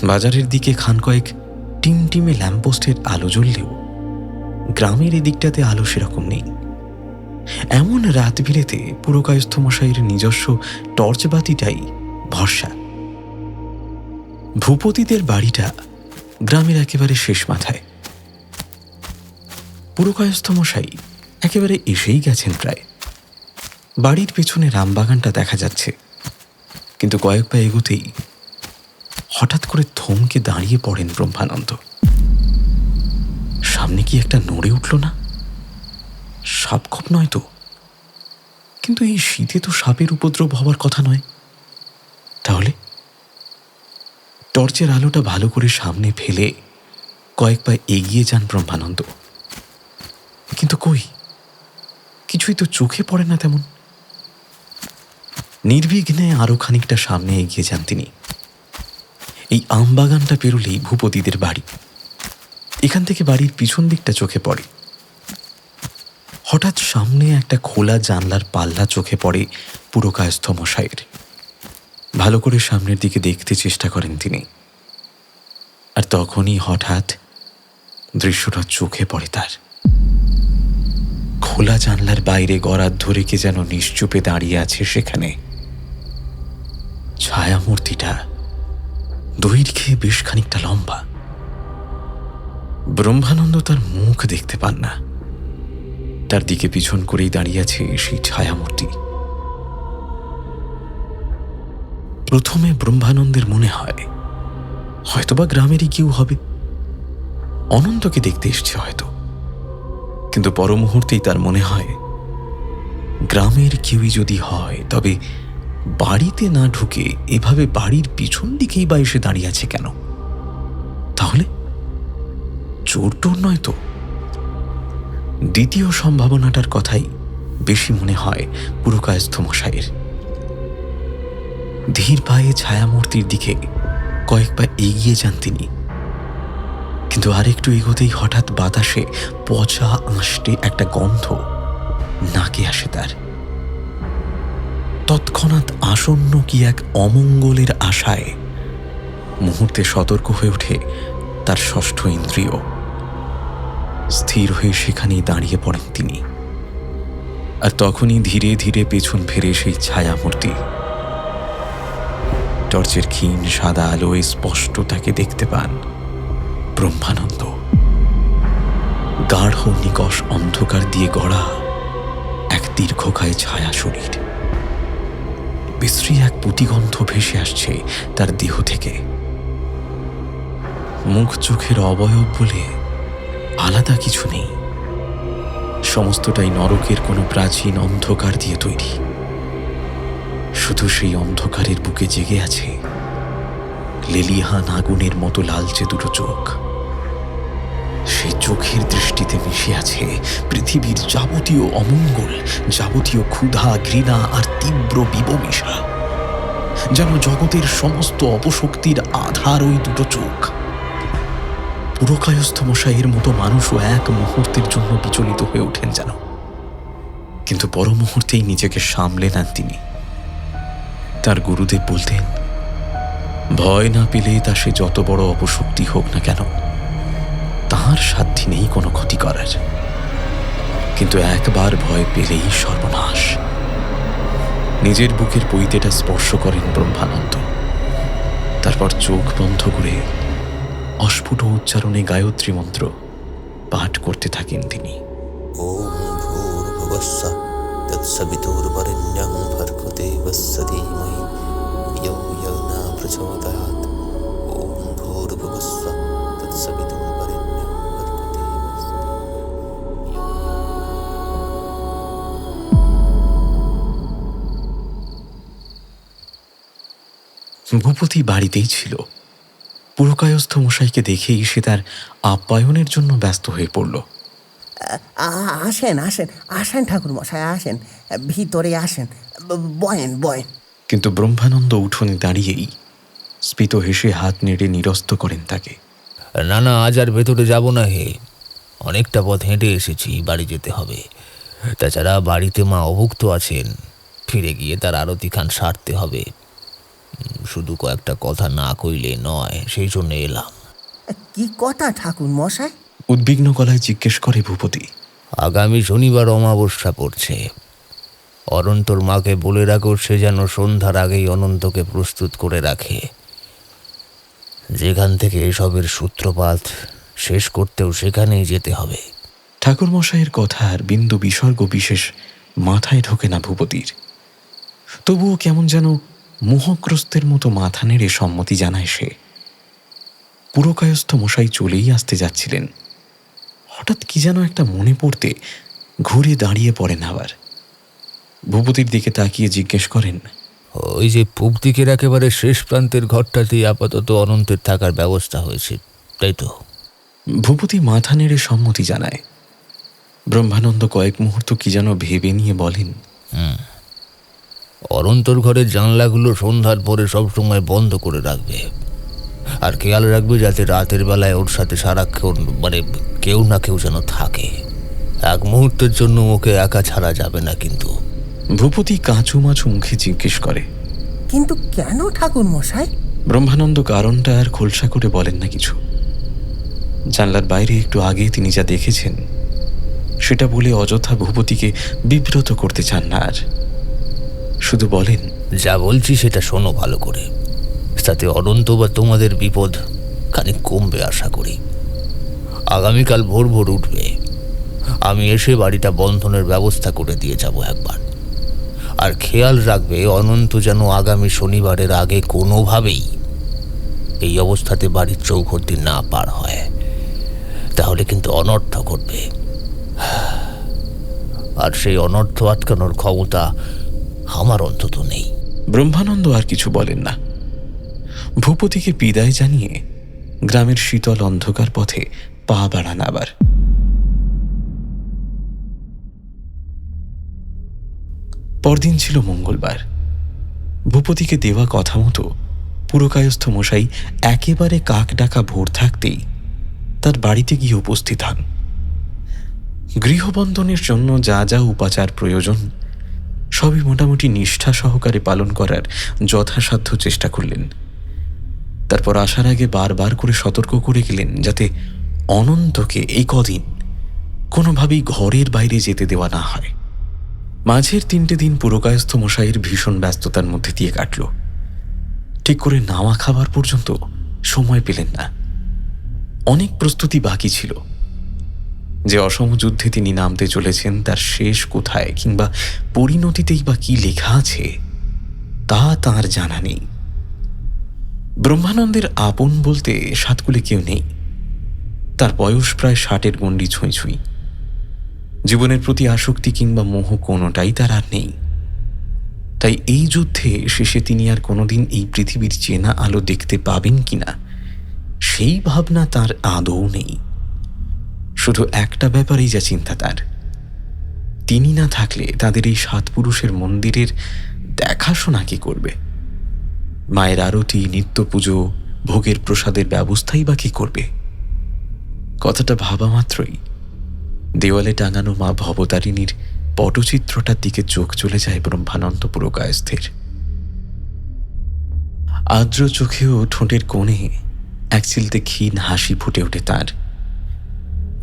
বাজারের দিকে খান কয়েক টিমটিমে ল্যাম্পপোস্টের আলো জ্বললেও গ্রামের এদিকটাতে আলো সেরকম নেই। এমন রাত বিরেতে পুরকায়স্থ মশাইয়ের নিজস্ব টর্চ বাতিটাই ভরসা। ভূপতিদের বাড়িটা গ্রামের একেবারে শেষ মাথায়। পুরকায়স্থ মশাই একেবারে এসেই গেছেন প্রায়। বাড়ির পেছনে রামবাগানটা দেখা যাচ্ছে, কিন্তু কয়েক পা এগোতেই হঠাৎ করে থমকে দাঁড়িয়ে পড়েন ব্রহ্মানন্দ। সামনে কি একটা নড়ে উঠল না? সাপখোপ নয় তো? কিন্তু এই শীতে তো সাপের উপদ্রব হওয়ার কথা নয়। তাহলে টর্চের আলোটা ভালো করে সামনে ফেলে কয়েক পা এগিয়ে যান ব্রহ্মানন্দ। কিন্তু কই, কিছুই তো চোখে পড়ে না তেমন। নির্বিঘ্নে আরো খানিকটা সামনে এগিয়ে যান তিনি। এই আমবাগানটা পেরোলেই ভূপতিদের বাড়ি। এখান থেকে বাড়ির পিছন দিকটা চোখে পড়ে। হঠাৎ সামনে একটা খোলা জানলার পাল্লা চোখে পড়ে পুরকায়স্থ মশাইয়ের। ভালো করে সামনের দিকে দেখতে চেষ্টা করেন তিনি। আর তখনই হঠাৎ দৃশ্যটা চোখে পড়ে তার। খোলা জানলার বাইরে গরাদ ধরে কে যেন নিশ্চুপে দাঁড়িয়ে আছে সেখানে। ছায়ামূর্তিটা দৈর্ঘ্যে বেশ খানিকটা লম্বা। ব্রহ্মানন্দ তার মুখ দেখতে পান না। তার দিকে পিছন করেই দাঁড়িয়ে আছে সেই ছায়ামূর্তি। প্রথমে ব্রহ্মানন্দের মনে হয় হয়তোবা গ্রামেরই কেউ হবে, অনন্তকে দেখতে এসছে হয়তো। কিন্তু পর মুহূর্তেই তার মনে হয় গ্রামের কেউই যদি হয় তবে বাড়িতে না ঢুকে এভাবে বাড়ির পিছন দিকেই বা এসে দাঁড়িয়ে আছে কেন? তাহলে চোর টোর নয় তো? দ্বিতীয় সম্ভাবনাটার কথাই বেশি মনে হয় পুরকায়স্থ মশাইয়ের। ধীর পায়ে ছায়ামূর্তির দিকে কয়েক পা এগিয়ে যান তিনি। কিন্তু আরেকটু এগোতেই হঠাৎ বাতাসে পচা আঁশটে একটা গন্ধ নাকে আসে তার। তৎক্ষণাৎ আসন্ন কি এক অমঙ্গলের আশায় মুহূর্তে সতর্ক হয়ে ওঠে তার ষষ্ঠ ইন্দ্রিয়। স্থির হয়ে সেখানেই দাঁড়িয়ে পড়েন তিনি। আর তখনই ধীরে ধীরে পেছন ফিরে সেই ছায়ামূর্তি। টর্চের ক্ষীণ সাদা আলোয় স্পষ্ট তাকে দেখতে পান ব্রহ্মানন্দ। গাঢ় নিকষ অন্ধকার দিয়ে গড়া এক দীর্ঘকায় ছায়া শরীর। বিশ্রী এক পুতিগন্ধ ভেসে আসছে তার দেহ থেকে। মুখ চোখের অবয়ব বলে আলাদা কিছু নেই। সমস্তটাই নরকের কোনো প্রাচীন অন্ধকার দিয়ে তৈরি। শুধু সেই অন্ধকারের বুকে জেগে আছে লেলিহান আগুনের মতো লালচে দুটো চোখ। সে চোখের দৃষ্টিতে মিশে আছে পৃথিবীর যাবতীয় অমঙ্গল, যাবতীয় ক্ষুধা, ঘৃণা আর তীব্র বিবমিশা। যেন জগতের সমস্ত অপশক্তির আধার ওই দুটো চোখ। পুরকায়স্থ মশাইয়ের মতো মানুষও এক মুহূর্তের জন্য বিচলিত হয়ে ওঠেন যেন, কিন্তু পর মুহূর্তেই নিজেকে সামলে নেন তিনি। তার গুরুদেব বলতেন, ভয় না পেলে তা সে যত বড় অপশক্তি হোক না কেন, তার সাধ্যি নেই কোনো ক্ষতি করার। কিন্তু একবার ভয় পেলেই সর্বনাশ। নিজের বুকের পৈতেটা স্পর্শ করেন ব্রহ্মানন্দ। তারপর চোখ বন্ধ করে অস্ফুট উচ্চারণে গায়ত্রী মন্ত্র পাঠ করতে থাকেন তিনি। ওম ভূর্ভুবস্সুঃ তৎসবিতুর্বরেণ্যং ভর্গো দেবস্য ধীমহি ধিয়ো ইয়ো ন প্রচোদয়াৎ। ওম ভূর্ভুবস্সুঃ তৎসবিতুর্বরেণ্যং ভর্গো দেবস্য ভূপতি বাড়িতেই ছিল। পুরকায়স্থ মশাইকে দেখেই সে তার আপ্যায়নের জন্য ব্যস্ত হয়ে পড়ল। আসেন আসেন আসেন ঠাকুর মশাই, আসেন ভিতরে আসেন, বয়েন বয়েন। কিন্তু ব্রহ্মানন্দ উঠোনে দাঁড়িয়েই স্ফীত হেসে হাত নেড়ে নিরস্ত করেন তাকে। না না, আজ আর ভেতরে যাব না হে, অনেকটা পথ হেঁটে এসেছি, বাড়ি যেতে হবে। তাছাড়া বাড়িতে মা অভুক্ত আছেন, ফিরে গিয়ে তার আরতি খান সারতে হবে। শুধু কয়েকটা কথা না কইলে নয়, সেই জন্য এলাম। কি কথা ঠাকুর মশাই? উদ্বিগ্ন গলায় জিজ্ঞেস করে ভূপতি। আগামী শনিবার অমাবস্যা পড়ছে। অনন্তর মাকে বলে রাখো সে যেন সন্ধ্যার আগেই অনন্তকে প্রস্তুত করে রাখে। যেখান থেকে এসবের সূত্রপাত, শেষ করতেও সেখানেই যেতে হবে। ঠাকুর মশাইয়ের কথার বিন্দু বিসর্গ বিশেষ মাথায় ঢোকে না ভূপতির। তবুও কেমন যেন মোহগ্রস্তের মতো মাথা নেড়ে সম্মতি জানায় সে। পুরকায়স্থ মশাই চলেই আসতে যাচ্ছিলেন। হঠাৎ কি যেন একটা মনে পড়তে ঘুরে দাঁড়িয়ে পড়েন আবার। ভূপতির দিকে তাকিয়ে জিজ্ঞেস করেন, ওই যে পূব দিকের একেবারে শেষ প্রান্তের ঘরটাতেই আপাতত অনন্তের থাকার ব্যবস্থা হয়েছে, তাই তো? ভূপতি মাথা নেড়ে সম্মতি জানায়। ব্রহ্মানন্দ কয়েক মুহূর্ত কি যেন ভেবে নিয়ে বলেন, অনন্তর ঘরের জানলাগুলো সন্ধ্যার পরে সবসময় বন্ধ করে রাখবে, আর খেয়াল রাখবে যাতে রাতের বেলায় ওর সাথে সারাক্ষণ কেউ না কেউ যেন থাকে। এক মুহূর্তের জন্য ওকে একা ছাড়া যাবে না কিন্তু। ভূপতি কাঁচু মাছু মুখে জিজ্ঞেস করে, কিন্তু কেন ঠাকুর মশাই? ব্রহ্মানন্দ কারণটা আর খোলসা করে বলেন না কিছু। জানলার বাইরে একটু আগে তিনি যা দেখেছেন সেটা বলে অযথা ভূপতিকে বিব্রত করতে চান না আর। শুধু বলেন, যা বলছি সেটা শোনো ভালো করে, তাতে অনন্ত বা তোমাদের বিপদ খানিক কমবে আশা করি। আগামীকাল ভোর ভোর উঠবে, আমি এসে বাড়িটা বন্ধনের ব্যবস্থা করে দিয়ে যাব একবার। আর খেয়াল রাখবে অনন্ত যেন আগামী শনিবারের আগে কোনোভাবেই এই অবস্থাতে বাড়ির চৌহদ্দি না পার হয়, তাহলে কিন্তু অনর্থ ঘটবে। আর সেই অনর্থ আটকানোর ক্ষমতা আমার অন্তত নেই। ব্রহ্মানন্দ আর কিছু বলেন না। ভূপতিকে বিদায় জানিয়ে গ্রামের শীতল অন্ধকার পথে পা বাড়ান আবার। পরদিন ছিল মঙ্গলবার। ভূপতিকে দেওয়া কথা মতো পুরকায়স্থ মশাই একেবারে কাক ডাকা ভোর থাকতেই তার বাড়িতে গিয়ে উপস্থিত হন। গৃহবন্ধনের জন্য যা যা উপাচার প্রয়োজন সবই মোটামুটি নিষ্ঠা সহকারে পালন করার যথাসাধ্য চেষ্টা করলেন। তারপর আসার আগে বারবার করে সতর্ক করে গেলেন যাতে অনন্তকে এই কদিন কোনোভাবেই ঘরের বাইরে যেতে দেওয়া না হয়। মাঝের 3টে দিন পুরকায়স্থ মশাইয়ের ভীষণ ব্যস্ততার মধ্যে দিয়ে কাটল। ঠিক করে নাওয়া খাবার পর্যন্ত সময় পেলেন না। অনেক প্রস্তুতি বাকি ছিল। যে অসম যুদ্ধে তিনি নামতে চলেছেন তার শেষ কোথায় কিংবা পরিণতিতেই বা কি লেখা আছে তা তাঁর জানা নেই। ব্রহ্মানন্দের আপন বলতে সাতকুলে কেউ নেই। তার বয়স প্রায় 60-এর গণ্ডি ছুঁই ছুঁই। জীবনের প্রতি আসক্তি কিংবা মোহ কোনোটাই তার আর নেই। তাই এই যুদ্ধে শেষে তিনি আর কোনোদিন এই পৃথিবীর চেনা আলো দেখতে পাবেন কিনা সেই ভাবনা তার আদৌ নেই। শুধু একটা ব্যাপারেই যা চিন্তা তার, তিনি না থাকলে তাদের এই 7 পুরুষের মন্দিরের দেখাশোনা কি করবে? মায়ের আরতি, নিত্য পুজো, ভোগের প্রসাদের ব্যবস্থাই বা কি করবে? কথাটা ভাবা মাত্রই দেওয়ালে টাঙানো মা ভবতারিণীর পটচিত্রটার দিকে চোখ চলে যায় ব্রহ্মানন্দ পুরকায়স্থের। আর্দ্র চোখেও ঠোঁটের কোণে এক চিলতে ক্ষীণ হাসি ফুটে ওঠে তার।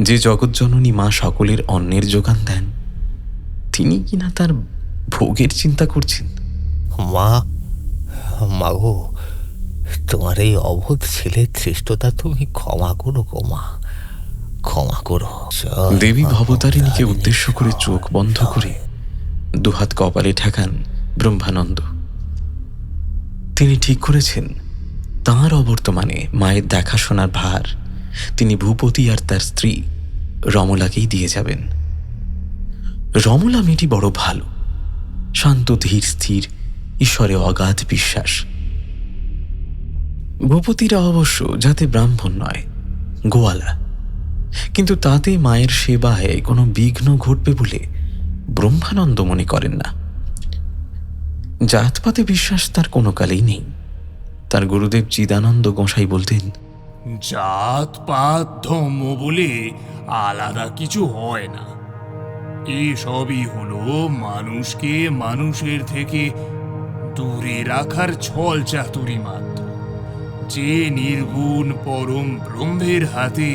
যে জগৎজননী মা সকলের অন্নের যোগান দেন, তিনি কিনা তার ভোগের চিন্তা করছেন। মা, মাগো, তোমার এই অবোধ ছেলের ধৃষ্টতা তুমি ক্ষমা করো গো মা, ক্ষমা করো। দেবী ভবতারিণীকে উদ্দেশ্য করে চোখ বন্ধ করে দুহাত কপালে ঠেকান ব্রহ্মানন্দ। তিনি ঠিক করেছেন তাঁর অবর্তমানে মায়ের দেখাশোনার ভার তিনি ভূপতি আর তার স্ত্রী রমলাকেই দিয়ে যাবেন। রমলা মেয়েটি বড় ভালো, শান্ত, ধীর, স্থির, ঈশ্বরে অগাধ বিশ্বাস। ভূপতিরা অবশ্য যাতে ব্রাহ্মণ নয়, গোয়ালা, কিন্তু তাতে মায়ের সেবায় কোনো বিঘ্ন ঘটবে বলে ব্রহ্মানন্দ মনে করেন না। জাতপাতে বিশ্বাস তার কোনো কালেই নেই। তার গুরুদেব চিদানন্দ গোসাই বলতেন, জাত পাত ধর্ম বলে আলাদা কিছু হয় না, এসবই হলো মানুষকে মানুষের থেকে দূরে রাখার ছল চাতুরি মাত্র। যে নির্গুণ পরম ব্রহ্মের হাতে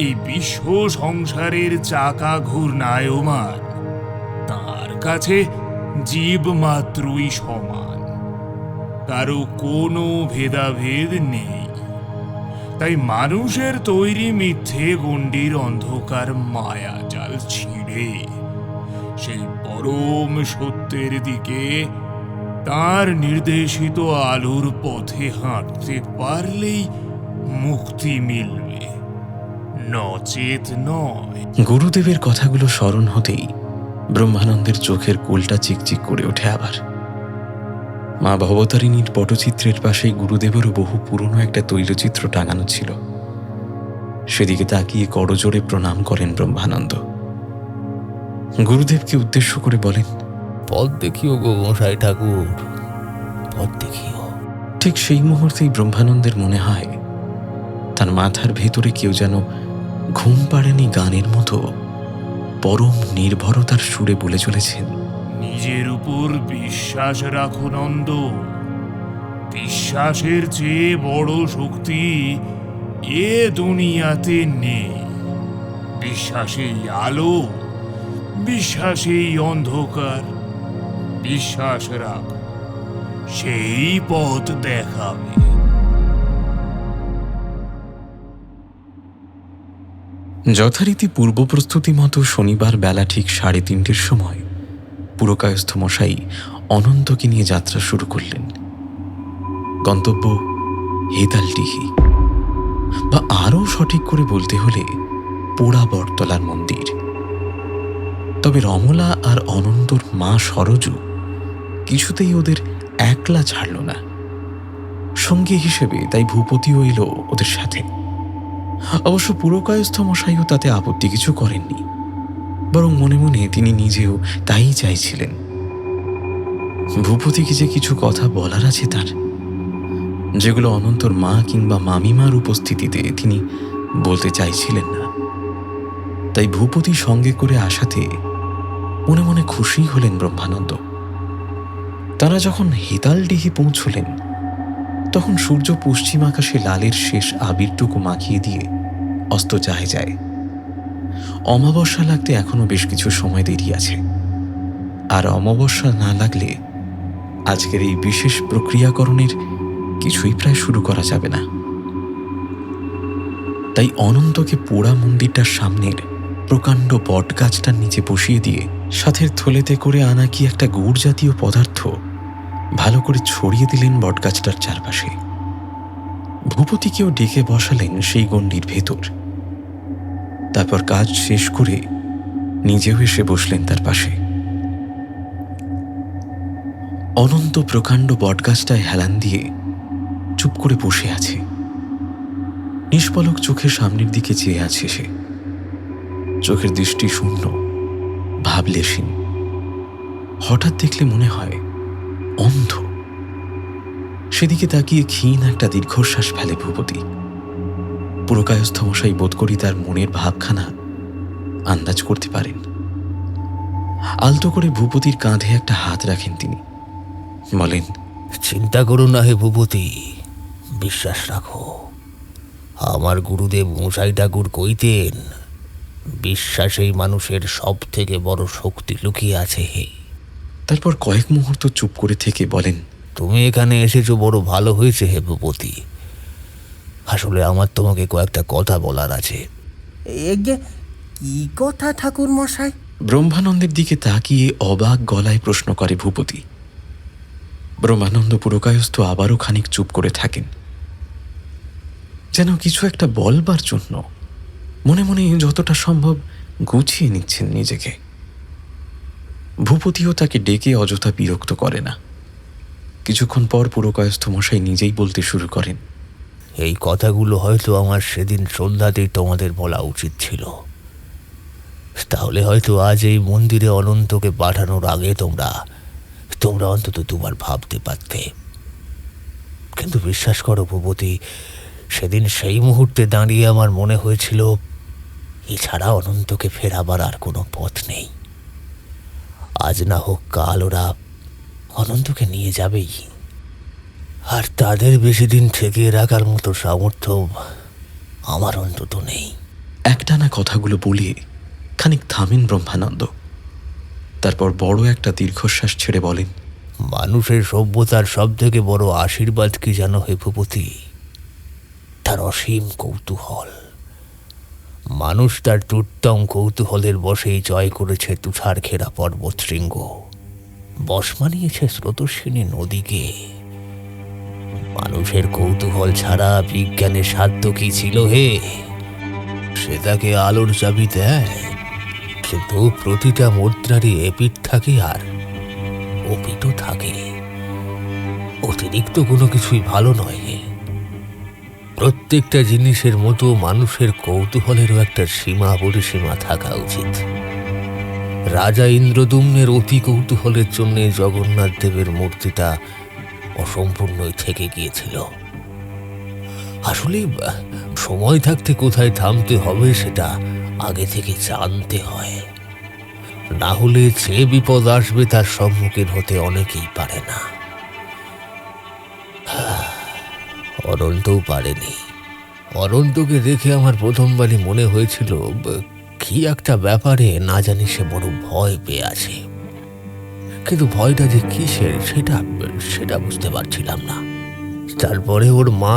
এই বিশ্ব সংসারের চাকা ঘূর্ণায়মান, তার কাছে জীব মাত্রই সমান, কারো কোনো ভেদাভেদ নেই। তাই মানুষের তৈরি মিথ্যে গণ্ডির অন্ধকার মায়াজাল ছিঁড়ে সেই পরম সত্যের দিকে তার নির্দেশিত আলোর পথে হাঁটতে পারলেই মুক্তি মিলবে, নচেত নয়। গুরুদেবের কথাগুলো স্মরণ হতেই ব্রহ্মানন্দের চোখের কোলটা চিকচিক করে ওঠে আবার। মা ভবতারিণীর পটচিত্রের পাশেই গুরুদেবেরও বহু পুরনো একটা তৈলচিত্র টাঙানো ছিল। সেদিকে তাকিয়ে করজোড়ে প্রণাম করেন ব্রহ্মানন্দ। গুরুদেবকে উদ্দেশ্য করে বলেন, পথ দেখিও গো গোসাই ঠাকুর, পথ দেখিও। ঠিক সেই মুহূর্তেই ব্রহ্মানন্দের মনে হয় তার মাথার ভেতরে কেউ যেন ঘুম পাড়েনি গানের মতো পরম নির্ভরতার সুরে বলে চলেছেন, নিজের উপর বিশ্বাস রাখো নন্দ, বিশ্বাসের চেয়ে বড় শক্তি এ দুনিয়াতে নেই। বিশ্বাসেই আলো, বিশ্বাসেই অন্ধকার। বিশ্বাস রাখ, সেই পথ দেখাবে। যথারীতি পূর্ব প্রস্তুতি মতো শনিবার বেলা ঠিক 3:30 সময় পুরকায়স্থ মশাই অনন্তকে নিয়ে যাত্রা শুরু করলেন। গন্তব্য হেতালডিহি, বা আরও সঠিক করে বলতে হলে পোড়া বটতলার মন্দির। তবে রমলা আর অনন্তর মা সরজু কিছুতেই ওদের একলা ছাড়ল না। সঙ্গী হিসেবে তাই ভূপতিও এলো ওদের সাথে। অবশ্য পুরকায়স্থ মশাইও তাতে আপত্তি কিছু করেননি, বরং মনে মনে তিনি নিজেও তাই চাইছিলেন। ভূপতিকে যে কিছু কথা বলার আছে তার, যেগুলো অনন্তর মা কিংবা মামিমার উপস্থিতিতে তিনি বলতে চাইছিলেন না। তাই ভূপতি সঙ্গে করে আসাতে মনে মনে খুশি হলেন ব্রহ্মানন্দ। তারা যখন হেতালডিহি পৌঁছলেন তখন সূর্য পশ্চিম আকাশে লালের শেষ আবিরটুকু মাখিয়ে দিয়ে অস্ত যায়। অমাবস্যা লাগতে এখনো বেশ কিছু সময় দেরি আছে, আর অমাবস্যা না লাগলে আজকের এই বিশেষ প্রক্রিয়াকরণের কিছুই প্রায় শুরু করা যাবে না। তাই অনন্তকে পোড়া মন্দিরটার সামনের প্রকাণ্ড বটগাছটার নিচে বসিয়ে দিয়ে সাথের থলেতে করে আনা কি একটা গুড় জাতীয় পদার্থ ভালো করে ছড়িয়ে দিলেন বটগাছটার চারপাশে। ভূপতিকেও ডেকে বসালেন সেই গণ্ডির ভেতর। তারপর কাজ শেষ করে নিজেও এসে বসলেন তার পাশে। অনন্ত প্রকাণ্ড বটগাছটায় হেলান দিয়ে চুপ করে বসে আছে, নিষ্পলক চোখে সামনের দিকে চেয়ে আছে সে। চোখের দৃষ্টি শূন্য, ভাবলেশীন। হঠাৎ দেখলে মনে হয় অন্ধ। সেদিকে তাকিয়ে ক্ষীণ একটা দীর্ঘশ্বাস ফেলে ভূপতি। পুরকায়স্থ মশাই বোধ করি তার মনের ভাবখানা আন্দাজ করতে পারেন। আলতো করে ভূপতির কাঁধে একটা হাত রাখেন তিনি, বলেন, চিন্তা করো না হে ভূপতি, বিশ্বাস রাখো। আমার গুরুদেব মশাই ঠাকুর কইতেন, বিশ্বাসেই মানুষের সব থেকে বড় শক্তি লুকিয়ে আছে হে। তারপর কয়েক মুহূর্ত চুপ করে থেকে বলেন, তুমি এখানে এসেছো বড় ভালো হয়েছে হে ভূপতি। আসলে আমার তোমাকে কয়েকটা কথা বলার আছে। এগে কি কথা ঠাকুর মশাই? ব্রহ্মানন্দের দিকে তাকিয়ে অবাক গলায় প্রশ্ন করে ভূপতি। ব্রহ্মানন্দ পুরকায়স্থ আবারও খানিক চুপ করে থাকেন, যেন কিছু একটা বলবার জন্য মনে মনে যতটা সম্ভব গুছিয়ে নিচ্ছেন নিজেকে। ভূপতিও তাকে ডেকে অযথা বিরক্ত করে না। কিছুক্ষণ পর পুরকায়স্থ মশাই নিজেই বলতে শুরু করেন, এই কথাগুলো হয়তো আমার সেদিন সন্ধ্যাতেই তোমাদের বলা উচিত ছিল। তাহলে হয়তো আজ এই মন্দিরে অনন্তকে পাঠানোর আগে তোমরা অন্তত দুবার ভাবতে পারতে। কিন্তু বিশ্বাস করো ভূপতি, সেদিন সেই মুহূর্তে দাঁড়িয়ে আমার মনে হয়েছিল এছাড়া অনন্তকে ফেরাবার আর কোনো পথ নেই। আজ না হোক কাল ওরা অনন্তকে নিয়ে যাবেই, আর তাদের বেশি দিন ঠেকিয়ে রাখার মতো সামর্থ্য আমার অন্তত নেই। একটানা কথাগুলো বলিয়ে খানিক থামেন ব্রহ্মানন্দ। তারপর বড় একটা দীর্ঘশ্বাস ছেড়ে বলেন, মানুষের সভ্যতার সব থেকে বড় আশীর্বাদ কি জানো হে ভূপতি? তার অসীম কৌতূহল। মানুষ তার দুর্দম কৌতূহলের বশেই জয় করেছে তুষার ঘেরা পর্বত শৃঙ্গ, বশ মানিয়েছে স্রোতস্বিনী নদীকে। মানুষের কৌতূহল ছাড়া বিজ্ঞানের সাধ্য কি ছিল হে? সে তাকে আলোর চাবি দেয়, কিন্তু প্রতিটা মুদ্রারই এপিঠ থাকে আর ওপিঠও থাকে। অতিরিক্ত কোনো কিছুই ভালো নয় হে। প্রত্যেকটা জিনিসের মতো মানুষের কৌতূহলেরও একটা সীমা পরিসীমা থাকা উচিত। রাজা ইন্দ্রদুম্নের অতি কৌতূহলের জন্য জগন্নাথ দেবের মূর্তিটা অসম্পূর্ণই থেকে গিয়েছিল। আসলে সময় থাকতে কোথায় থামতে হবে সেটা আগে থেকে জানতে হয়, না হলে যে বিপদ আসবে তার সম্মুখীন হতে অনেকেই পারে না। অনন্তও পারেনি। অনন্তকে দেখে আমার প্রথমবারই মনে হয়েছিল কি একটা ব্যাপারে না জানি সে বড় ভয় পেয়ে আছে, কিন্তু ভয়টা যে কিসের সেটা বুঝতে পারছিলাম না। তারপরে ওর মা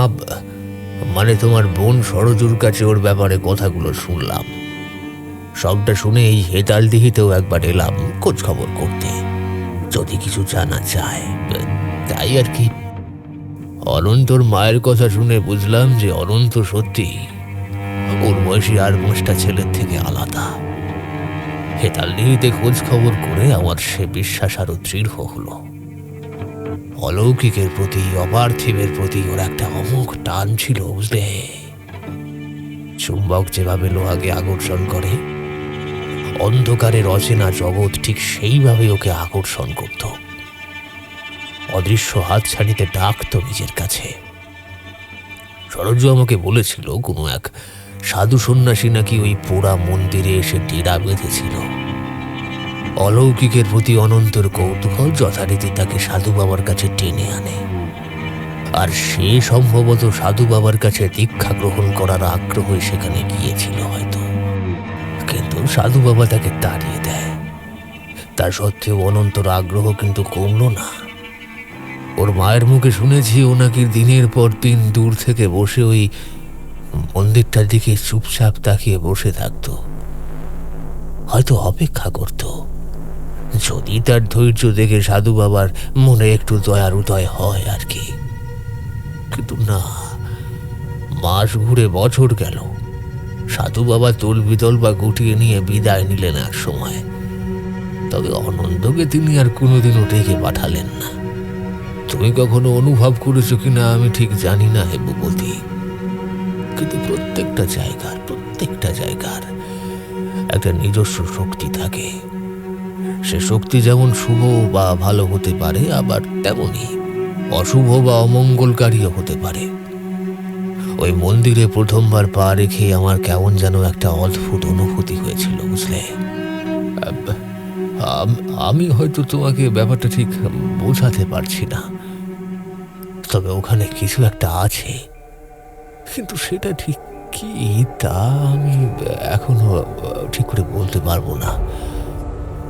মানে তোমার বোন সরজুর কাছে ওর ব্যাপারে কথাগুলো শুনলাম। সবটা শুনে এই হেতালদিহিতেও একবার এলাম খোঁজ খবর করতে, যদি কিছু জানা যায়। তাই আর কি। অনন্তর মায়ের কথা শুনে বুঝলাম যে অনন্ত সত্যি ওর বয়সী আর 5টা ছেলের থেকে আলাদা। হেতালদিহিতে খোঁজ খবর করে আমার সে বিশ্বাস আরো দৃঢ় হলো। অলৌকিকের প্রতি, অপার্থিবের প্রতি ওর একটা অমোঘ টান ছিল, বুঝলে। চুম্বক যেভাবে লোহাকে আকর্ষণ করে, অন্ধকারের অচেনা জগৎ ঠিক সেইভাবে ওকে আকর্ষণ করত। অদৃশ্য হাতছানিতে ডাকতো নিজের কাছে। সরজু আমাকে বলেছিল কোনো এক সাধু সন্ন্যাসী নাকি ওই পোড়া মন্দিরে এসে ডেরা বেঁধেছিল। অলৌকিকের প্রতি অনন্তর কৌতূহল যথারীতি তাকে সাধু বাবার কাছে টেনে আনে, আর সে সম্ভবত সাধু বাবার কাছে দীক্ষা গ্রহণ করার আগ্রহে সেখানে গিয়েছিল হয়তো। কিন্তু সাধু বাবা তাকে তাড়িয়ে দেয়। তা সত্ত্বেও অনন্তর আগ্রহ কিন্তু কমল না। ওর মায়ের মুখে শুনেছি ও নাকি দিনের পর দিন দূর থেকে বসে ওই মন্দিরটার দিকে চুপচাপ তাকিয়ে বসে থাকত, হয়তো অপেক্ষা করত যদি তার ধৈর্য দেখে সাধু বাবার মনে একটু দয়ার উদয় হয় আর কি। কিন্তু না, মাস ঘুরে বছর গেল, সাধু বাবা তলবিতল বা গুটিয়ে নিয়ে বিদায় নিলেন এক সময়। তবে অনন্তকে তিনি আর কোনোদিনও ডেকে পাঠালেন না। তুমি কখনো অনুভব করেছো কিনা আমি ঠিক জানি না হে ভূপতি, কিন্তু প্রত্যেকটা জায়গার একটা নিজস্ব শক্তি থাকে। সে শক্তি যেমন শুভ বা ভালো হতে পারে, আবার তেমনি অশুভ বা অমঙ্গলকারীও হতে পারে। ওই মন্দিরে প্রথমবার পা রেখে আমার কেমন যেন একটা অদ্ভুত অনুভূতি হয়েছিল, বুঝলে? আমি হয়তো তোমাকে ব্যাপারটা ঠিক বোঝাতে পারছি না, তবে ওখানে কিছু একটা আছে, কিন্তু সেটা ঠিক কি তা আমি এখনো ঠিক করে বলতে পারবো না।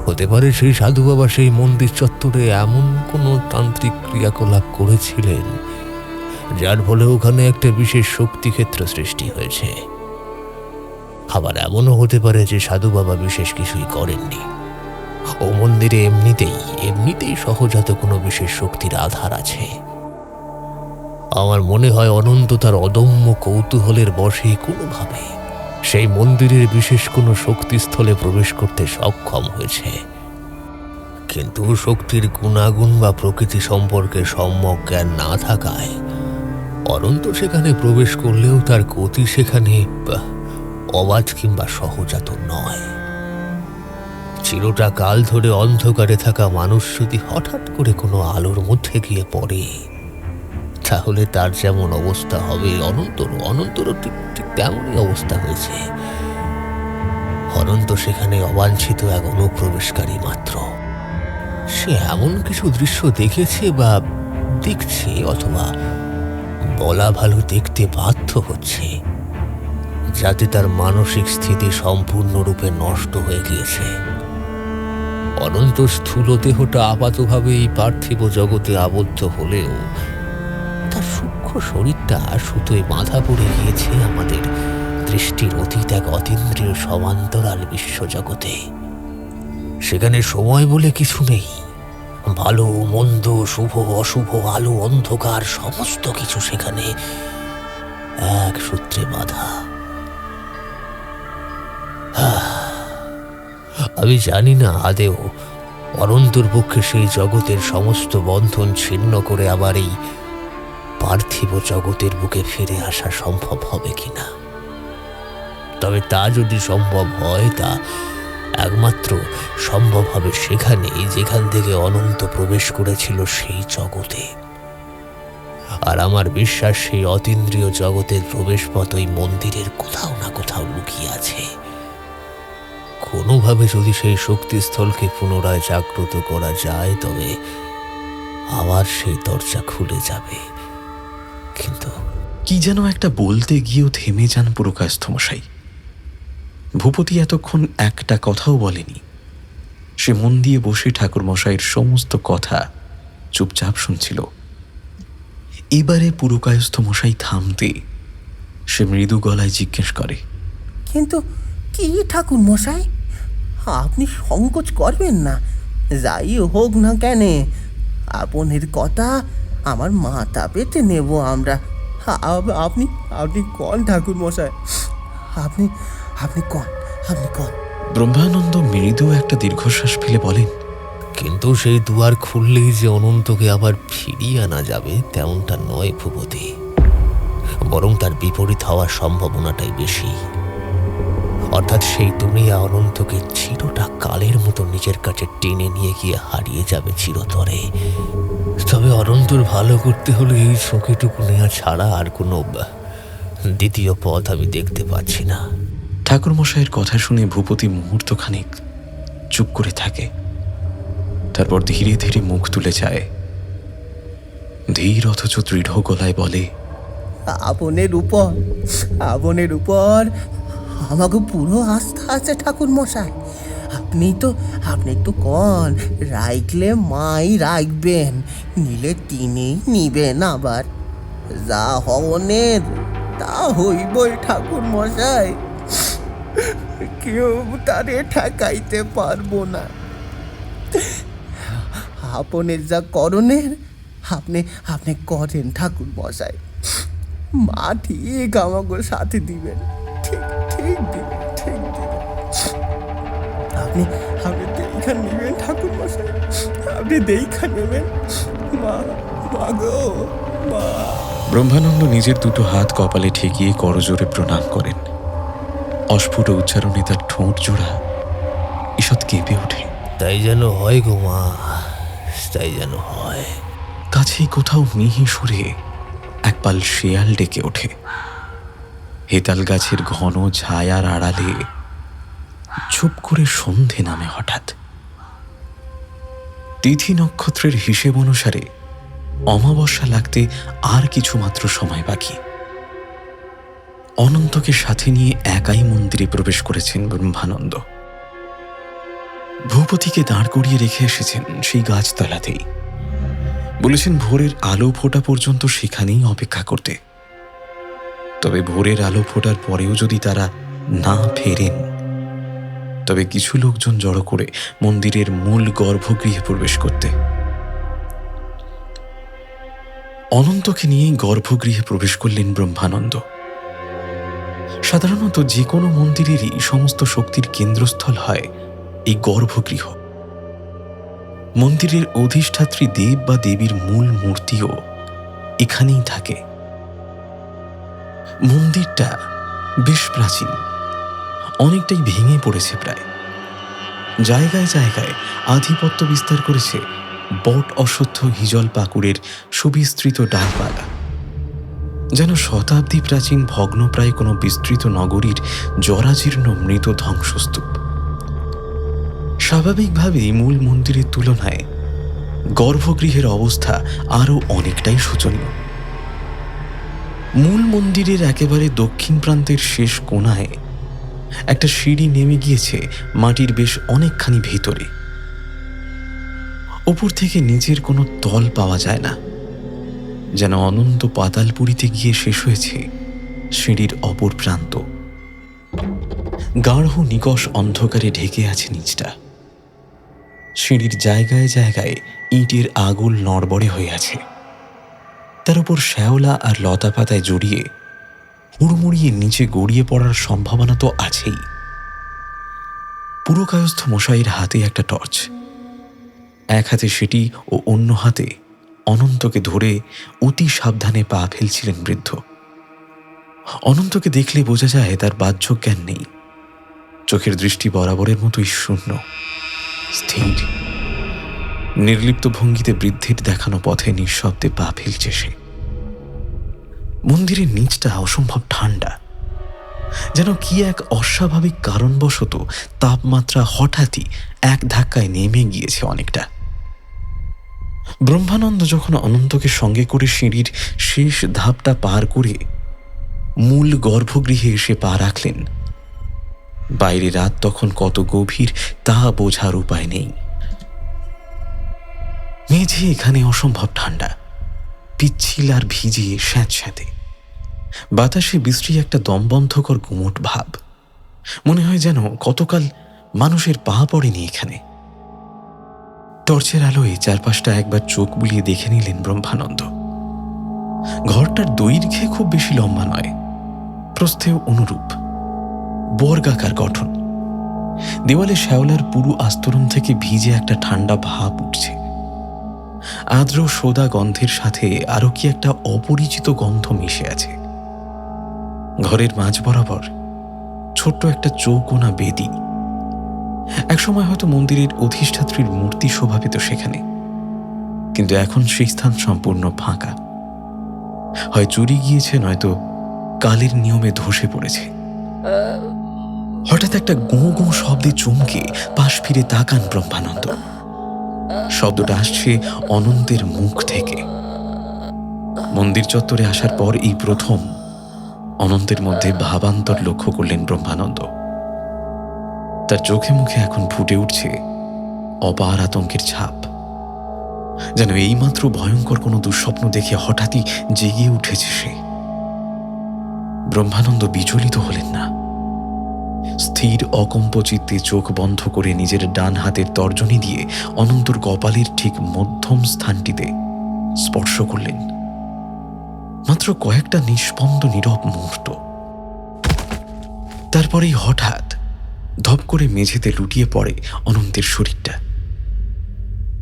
হতে পারে সেই সাধু বাবা সেই মন্দির চত্বরে এমন কোনো তান্ত্রিক ক্রিয়াকলাপ করেছিলেন যার ফলে ওখানে একটা বিশেষ শক্তিক্ষেত্র সৃষ্টি হয়েছে। আবার এমনও হতে পারে যে সাধু বাবা বিশেষ কিছুই করেননি। ও মন্দিরে এমনিতেই সহজাত কোনো বিশেষ শক্তির আধার আছে। আমার মনে হয় অনন্ত তার অদম্য কৌতূহলের বশে কোনোভাবে সেই মন্দিরের বিশেষ কোনো শক্তিস্থলে প্রবেশ করতে সক্ষম হয়েছে, কিন্তু শক্তির গুণাগুণ বা প্রকৃতি সম্পর্কে সম্যক জ্ঞান না থাকায় অনন্ত সেখানে প্রবেশ করলেও তার গতি সেখানে অবাধ কিংবা সহজাত নয়। চিরটা কাল ধরে অন্ধকারে থাকা মানুষ যদি হঠাৎ করে কোনো আলোর মধ্যে গিয়ে পড়ে, তাহলে তার যেমন অবস্থা হবে অনন্তরও ঠিক তেমনই অবস্থা হয়েছে। অনন্ত সেখানে অবাঞ্ছিত এক অনুপ্রবেশকারী মাত্র। সে এমন কিছু দৃশ্য দেখেছে বা দেখছে, অথবা বলা ভালো দেখতে বাধ্য হচ্ছে, যাতে তার মানসিক স্থিতি সম্পূর্ণরূপে নষ্ট হয়ে গিয়েছে। অনন্ত স্থূল দেহটা আপাতভাবে এই পার্থিব জগতে আবদ্ধ হলেও তার সূক্ষ্ম শরীরটা সুতোয় বাঁধা পড়ে গিয়েছে আমাদের দৃষ্টির অতীত এক অতীন্দ্রিয় সমান্তরাল বিশ্বজগতে। সেখানে সময় বলে কিছু নেই। ভালো মন্দ, শুভ অশুভ, আলো অন্ধকার সমস্ত কিছু সেখানে এক সূত্রে বাঁধা। আমি জানি না আদেও অনন্তর পক্ষে সেই জগতের সমস্ত বন্ধন ছিন্ন করে আবার এই পার্থিব জগতের বুকে ফিরে আসা সম্ভব হবে কিনা। তবে তা যদি সম্ভব হয়, তা একমাত্র সম্ভব হবে সেখানেই যেখান থেকে অনন্ত প্রবেশ করেছিল সেই জগতে। আর আমার বিশ্বাস সেই অতীন্দ্রিয় জগতের প্রবেশপথ ওই মন্দিরের কোথাও না কোথাও লুকিয়ে আছে। কোনোভাবে যদি সেই শক্তিস্থলকে পুনরায় জাগ্রত করা যায়, তবে আবার সেই দরজা খুলে যাবে। কিন্তু কি যেন একটা বলতে গিয়েও থেমে যান পুরকায়স্থ মশাই। ভূপতি এতক্ষণ একটা কথাও বলেনি। সে মন দিয়ে বসে ঠাকুর মশাইয়ের সমস্ত কথা চুপচাপ শুনছিল। এবারে পুরকায়স্থ মশাই থামতে সে মৃদু গলায় জিজ্ঞেস করে, কিন্তু কি ঠাকুর মশাই, আপনি সংকোচ করবেন না। যাই হোক না কেন, আপনের কথা আমার মাথা পেতে নেব আমরা। আপনি আপনি কন ঠাকুর মশাই, আপনি আপনি কন, আপনি কন। ব্রহ্মানন্দ মৃদু একটা দীর্ঘশ্বাস ফেলে বলেন, কিন্তু সেই দুয়ার খুললেই যে অনন্তকে আবার ফিরিয়ে আনা যাবে তেমনটা নয় ভূপতি, বরং তার বিপরীত হওয়ার সম্ভাবনাটাই বেশি। অর্থাৎ সেই দুনিয়া অনন্তকে চিরটা কালের মতো নিজের কাছে টেনে নিয়ে গিয়ে হারিয়ে যাবে চিরতরে। তবে অনন্তর ভালো করতে হলে এই চোখেটুকু নেওয়া ছাড়া আর কোনো দ্বিতীয় পথ আমি দেখতে পাচ্ছি না। ঠাকুর মশাইয়ের কথা শুনে ভূপতি মুহূর্তখানিক চুপ করে থাকে। তারপর ধীরে ধীরে মুখ তুলে যায়, ধীর অথচ দৃঢ় গলায় বলে, আপনের উপর আমাকে পুরো আস্থা আছে ঠাকুর মশাই। আপনি তো কন রাখলে মাই রাখবেন, নিলে তিনি নিবেন। আবার যা হওনের তা হইবই ঠাকুর মশাই, কেউ তারে ঠেকাইতে পারবো না। আপনের যা করণের আপনি করেন ঠাকুর মশাই। মা ঠিক আমাকে সাথে দিবেন, ঠিক দিবেন। আপনি দেখা নেবেন ঠাকুর মশাই, আপনি দেখা নেবেন। মা গো মা। ব্রহ্মানন্দ নিজের দুটো হাত কপালে ঠেকিয়ে করজোরে প্রণাম করেন। অস্ফুট উচ্চারণে তার ঠোঁট জোড়া ঈষৎ কেঁপে ওঠে। তাই যেন হয় গো মা, তাই যেন হয়। কাছেই কোথাও মিহি সুরে একপাল শেয়াল ডেকে ওঠে। হেতাল গাছের ঘন ছায়ার আড়ালে চুপ করে সন্ধে নামে হঠাৎ। তিথি নক্ষত্রের হিসেব অনুসারে অমাবস্যা লাগতে আর কিছু মাত্র সময় বাকি। অনন্তকে সাথে নিয়ে একাই মন্দিরে প্রবেশ করেছেন ব্রহ্মানন্দ। ভূপতিকে দাঁড় করিয়ে রেখে এসেছেন সেই গাছতলাতেই। বলেছেন ভোরের আলো ফোটা পর্যন্ত সেখানেই অপেক্ষা করতে। তবে ভোরের আলো ফোটার পরেও যদি তারা না ফেরেন, তবে কিছু লোকজন জড়ো করে মন্দিরের মূল গর্ভগৃহে প্রবেশ করতে। অনন্তকে নিয়ে গর্ভগৃহে প্রবেশ করলেন ব্রহ্মানন্দ। সাধারণত যে কোনো মন্দিরেরই সমস্ত শক্তির কেন্দ্রস্থল হয় এই গর্ভগৃহ। মন্দিরের অধিষ্ঠাত্রী দেব বা দেবীর মূল মূর্তিও এখানেই থাকে। মন্দিরটা বেশ প্রাচীন, অনেকটাই ভেঙে পড়েছে প্রায়। জায়গায় জায়গায় আধিপত্য বিস্তার করেছে বট অশ্বত্থ হিজল পাকুড়ের সুবিস্তৃত ডালপালা, যেন শতাব্দী প্রাচীন ভগ্নপ্রায় কোনো বিস্তৃত নগরীর জরাজীর্ণ মৃত ধ্বংসস্তূপ। স্বাভাবিকভাবেই মূল মন্দিরের তুলনায় গর্ভগৃহের অবস্থা আরও অনেকটাই শোচনীয়। মূল মন্দিরের একেবারে দক্ষিণ প্রান্তের শেষ কোণায় একটা সিঁড়ি নেমে গিয়েছে মাটির বেশ অনেকখানি ভেতরে। ওপর থেকে নিচের কোনো তল পাওয়া যায় না, যেন অনন্ত পাতালপুরীতে গিয়ে শেষ হয়েছে সিঁড়ির অপর প্রান্ত। গাঢ় নিকষ অন্ধকারে ঢেকে আছে নিচটা। সিঁড়ির জায়গায় জায়গায় ইটের আগুল নড়বড়ে হয়ে আছে। তার উপর শ্যাওলা আর লতা পাতায় জড়িয়ে হুড়মুড়িয়ে নিচে গড়িয়ে পড়ার সম্ভাবনা তো আছেই। পুরকায়স্থ মশাইয়ের হাতে একটা টর্চ, এক হাতে সেটি ও অন্য হাতে অনন্তকে ধরে অতি সাবধানে পা ফেলছিলেন বৃদ্ধ। অনন্তকে দেখলে বোঝা যায় তার বাহ্য জ্ঞান নেই। চোখের দৃষ্টি বরাবরের মতোই শূন্য, স্থির। নির্লিপ্ত ভঙ্গিতে বৃদ্ধের দেখানো পথে নিঃশব্দে পা ফেলছে সে। মন্দিরের নিচটা অসম্ভব ঠান্ডা, যেন কি এক অস্বাভাবিক কারণবশত তাপমাত্রা হঠাৎই এক ধাক্কায় নেমে গিয়েছে অনেকটা। ব্রহ্মানন্দ যখন অনন্তকে সঙ্গে করে সিঁড়ির শেষ ধাপটা পার করে মূল গর্ভগৃহে এসে পা রাখলেন, বাইরে রাত তখন কত গভীর তা বোঝার উপায় নেই। মেঝে এখানে অসম্ভব ঠান্ডা, পিচ্ছিল আর ভিজিয়ে স্যাঁতস্যাঁতে। বাতাসে বিশ্রী একটা দমবন্ধকর গুমোট ভাব। মনে হয় যেন কতকাল মানুষের পা পড়েনি এখানে। টর্চের আলোয় চারপাশটা একবার চোখ বুলিয়ে দেখে নিলেন ব্রহ্মানন্দ। ঘরটার দৈর্ঘ্যে খুব বেশি লম্বা নয়, প্রস্থেও অনুরূপ, বর্গাকার গঠন। দেওয়ালে শ্যাওলার পুরু আস্তরণ থেকে ভিজে একটা ঠান্ডা ভাব উঠছে। আর্দ্র সোদা গন্ধের সাথে আরো কি একটা অপরিচিত গন্ধ মিশে আছে। ঘরের মাঝ বরাবর ছোট্ট একটা চৌকোনা বেদি। একসময় হয়তো মন্দিরের অধিষ্ঠাত্রীর মূর্তি শোভা পেত সেখানে, কিন্তু এখন সেই স্থান সম্পূর্ণ ফাঁকা। হয় চুরি গিয়েছে, নয়তো কালের নিয়মে ধসে পড়েছে। হঠাৎ একটা গোঁ গোঁ শব্দে চমকে পাশ ফিরে তাকান ব্রহ্মানন্দ। শব্দটা আসছে অনন্তের মুখ থেকে। মন্দির চত্বরে আসার পর এই প্রথম অনন্তের মধ্যে ভাবান্তর লক্ষ্য করলেন ব্রহ্মানন্দ। তার চোখে মুখে এখন ফুটে উঠছে অপার আতঙ্কের ছাপ, যেন এইমাত্র ভয়ঙ্কর কোনো দুঃস্বপ্ন দেখে হঠাৎই জেগে উঠেছে সে। ব্রহ্মানন্দ বিচলিত হলেন না। স্থির অকম্প চিত্তে চোখ বন্ধ করে নিজের ডান হাতের তর্জনী দিয়ে অনন্তর কপালের ঠিক মধ্যম স্থানটিতে স্পর্শ করলেন। মাত্র কয়েকটা নিষ্পন্দ নীরব মুহূর্ত। তারপরেই হঠাৎ ধপ করে মেঝেতে লুটিয়ে পড়ে অনন্তের শরীরটা।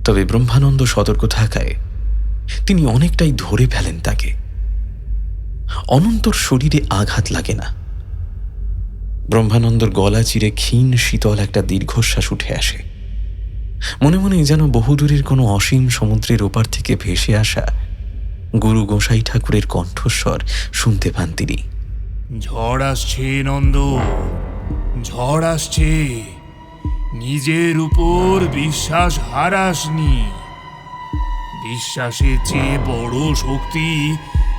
তবে ব্রহ্মানন্দ সতর্ক থাকায় তিনি অনেকটাই ধরে ফেলেন তাকে। অনন্তর শরীরে আঘাত লাগে না। ব্রহ্মানন্দর গলা চিরে ক্ষীণ শীতল একটা দীর্ঘশ্বাস উঠে আসে। মনে মনে যেন বহুদূরের কোনো অসীম সমুদ্রের ওপার থেকে ভেসে আসা গুরু গোসাই ঠাকুরের কণ্ঠস্বর শুনতে পান তিনি। ঝড় আসছে নন্দ, ঝড় আসছে। নিজের উপর বিশ্বাস হারাসনি। বিশ্বাসের চেয়ে বড় শক্তি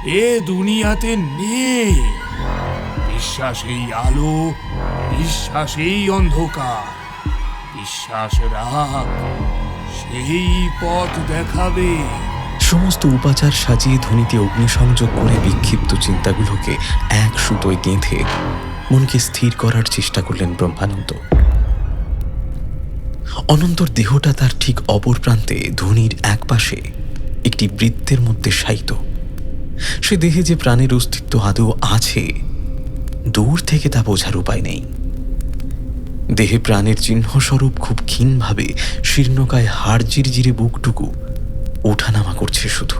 এ দুনিয়াতে নেই। বিশ্বাসেই আলো, বিশ্বাসেই অন্ধকার। বিশ্বাস রাখ, সেই পথ দেখাবে। সমস্ত উপাচার সাজিয়ে ধ্বনিতে অগ্নিসংযোগ করে বিক্ষিপ্ত চিন্তাগুলোকে এক সুতোয় গেঁথে মনকে স্থির করার চেষ্টা করলেন ব্রহ্মানন্দ। অনন্তর দেহটা তার ঠিক অপর প্রান্তে ধ্বনির এক পাশে একটি বৃত্তের মধ্যে শায়িত। সে দেহে যে প্রাণের অস্তিত্ব আদৌ আছে, দূর থেকে তা বোঝার উপায় নেই। দেহে প্রাণের চিহ্নস্বরূপ খুব ক্ষীণভাবে শীর্ণকায় হাড় জিরজিরে বুকটুকু ওঠানামা করছে শুধু।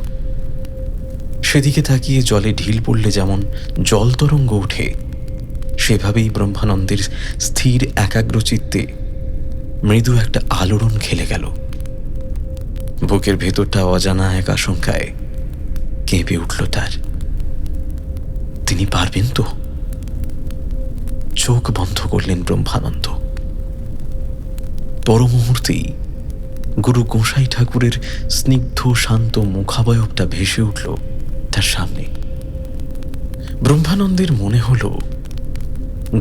সেদিকে তাকিয়ে জলে ঢিল পড়লে যেমন জল তরঙ্গ ওঠে, সেভাবেই ব্রহ্মানন্দের স্থির একাগ্রচিত্তে মৃদু একটা আলোড়ন খেলে গেল। বুকের ভেতরটা অজানা এক আশঙ্কায় কেঁপে উঠল তার। তিনি পারবেন তো? চোখ বন্ধ করলেন ব্রহ্মানন্দ। পর মুহূর্তেই গুরু গোসাই ঠাকুরের স্নিগ্ধ শান্ত মুখাবয়বটা ভেসে উঠল তার সামনে। ব্রহ্মানন্দের মনে হল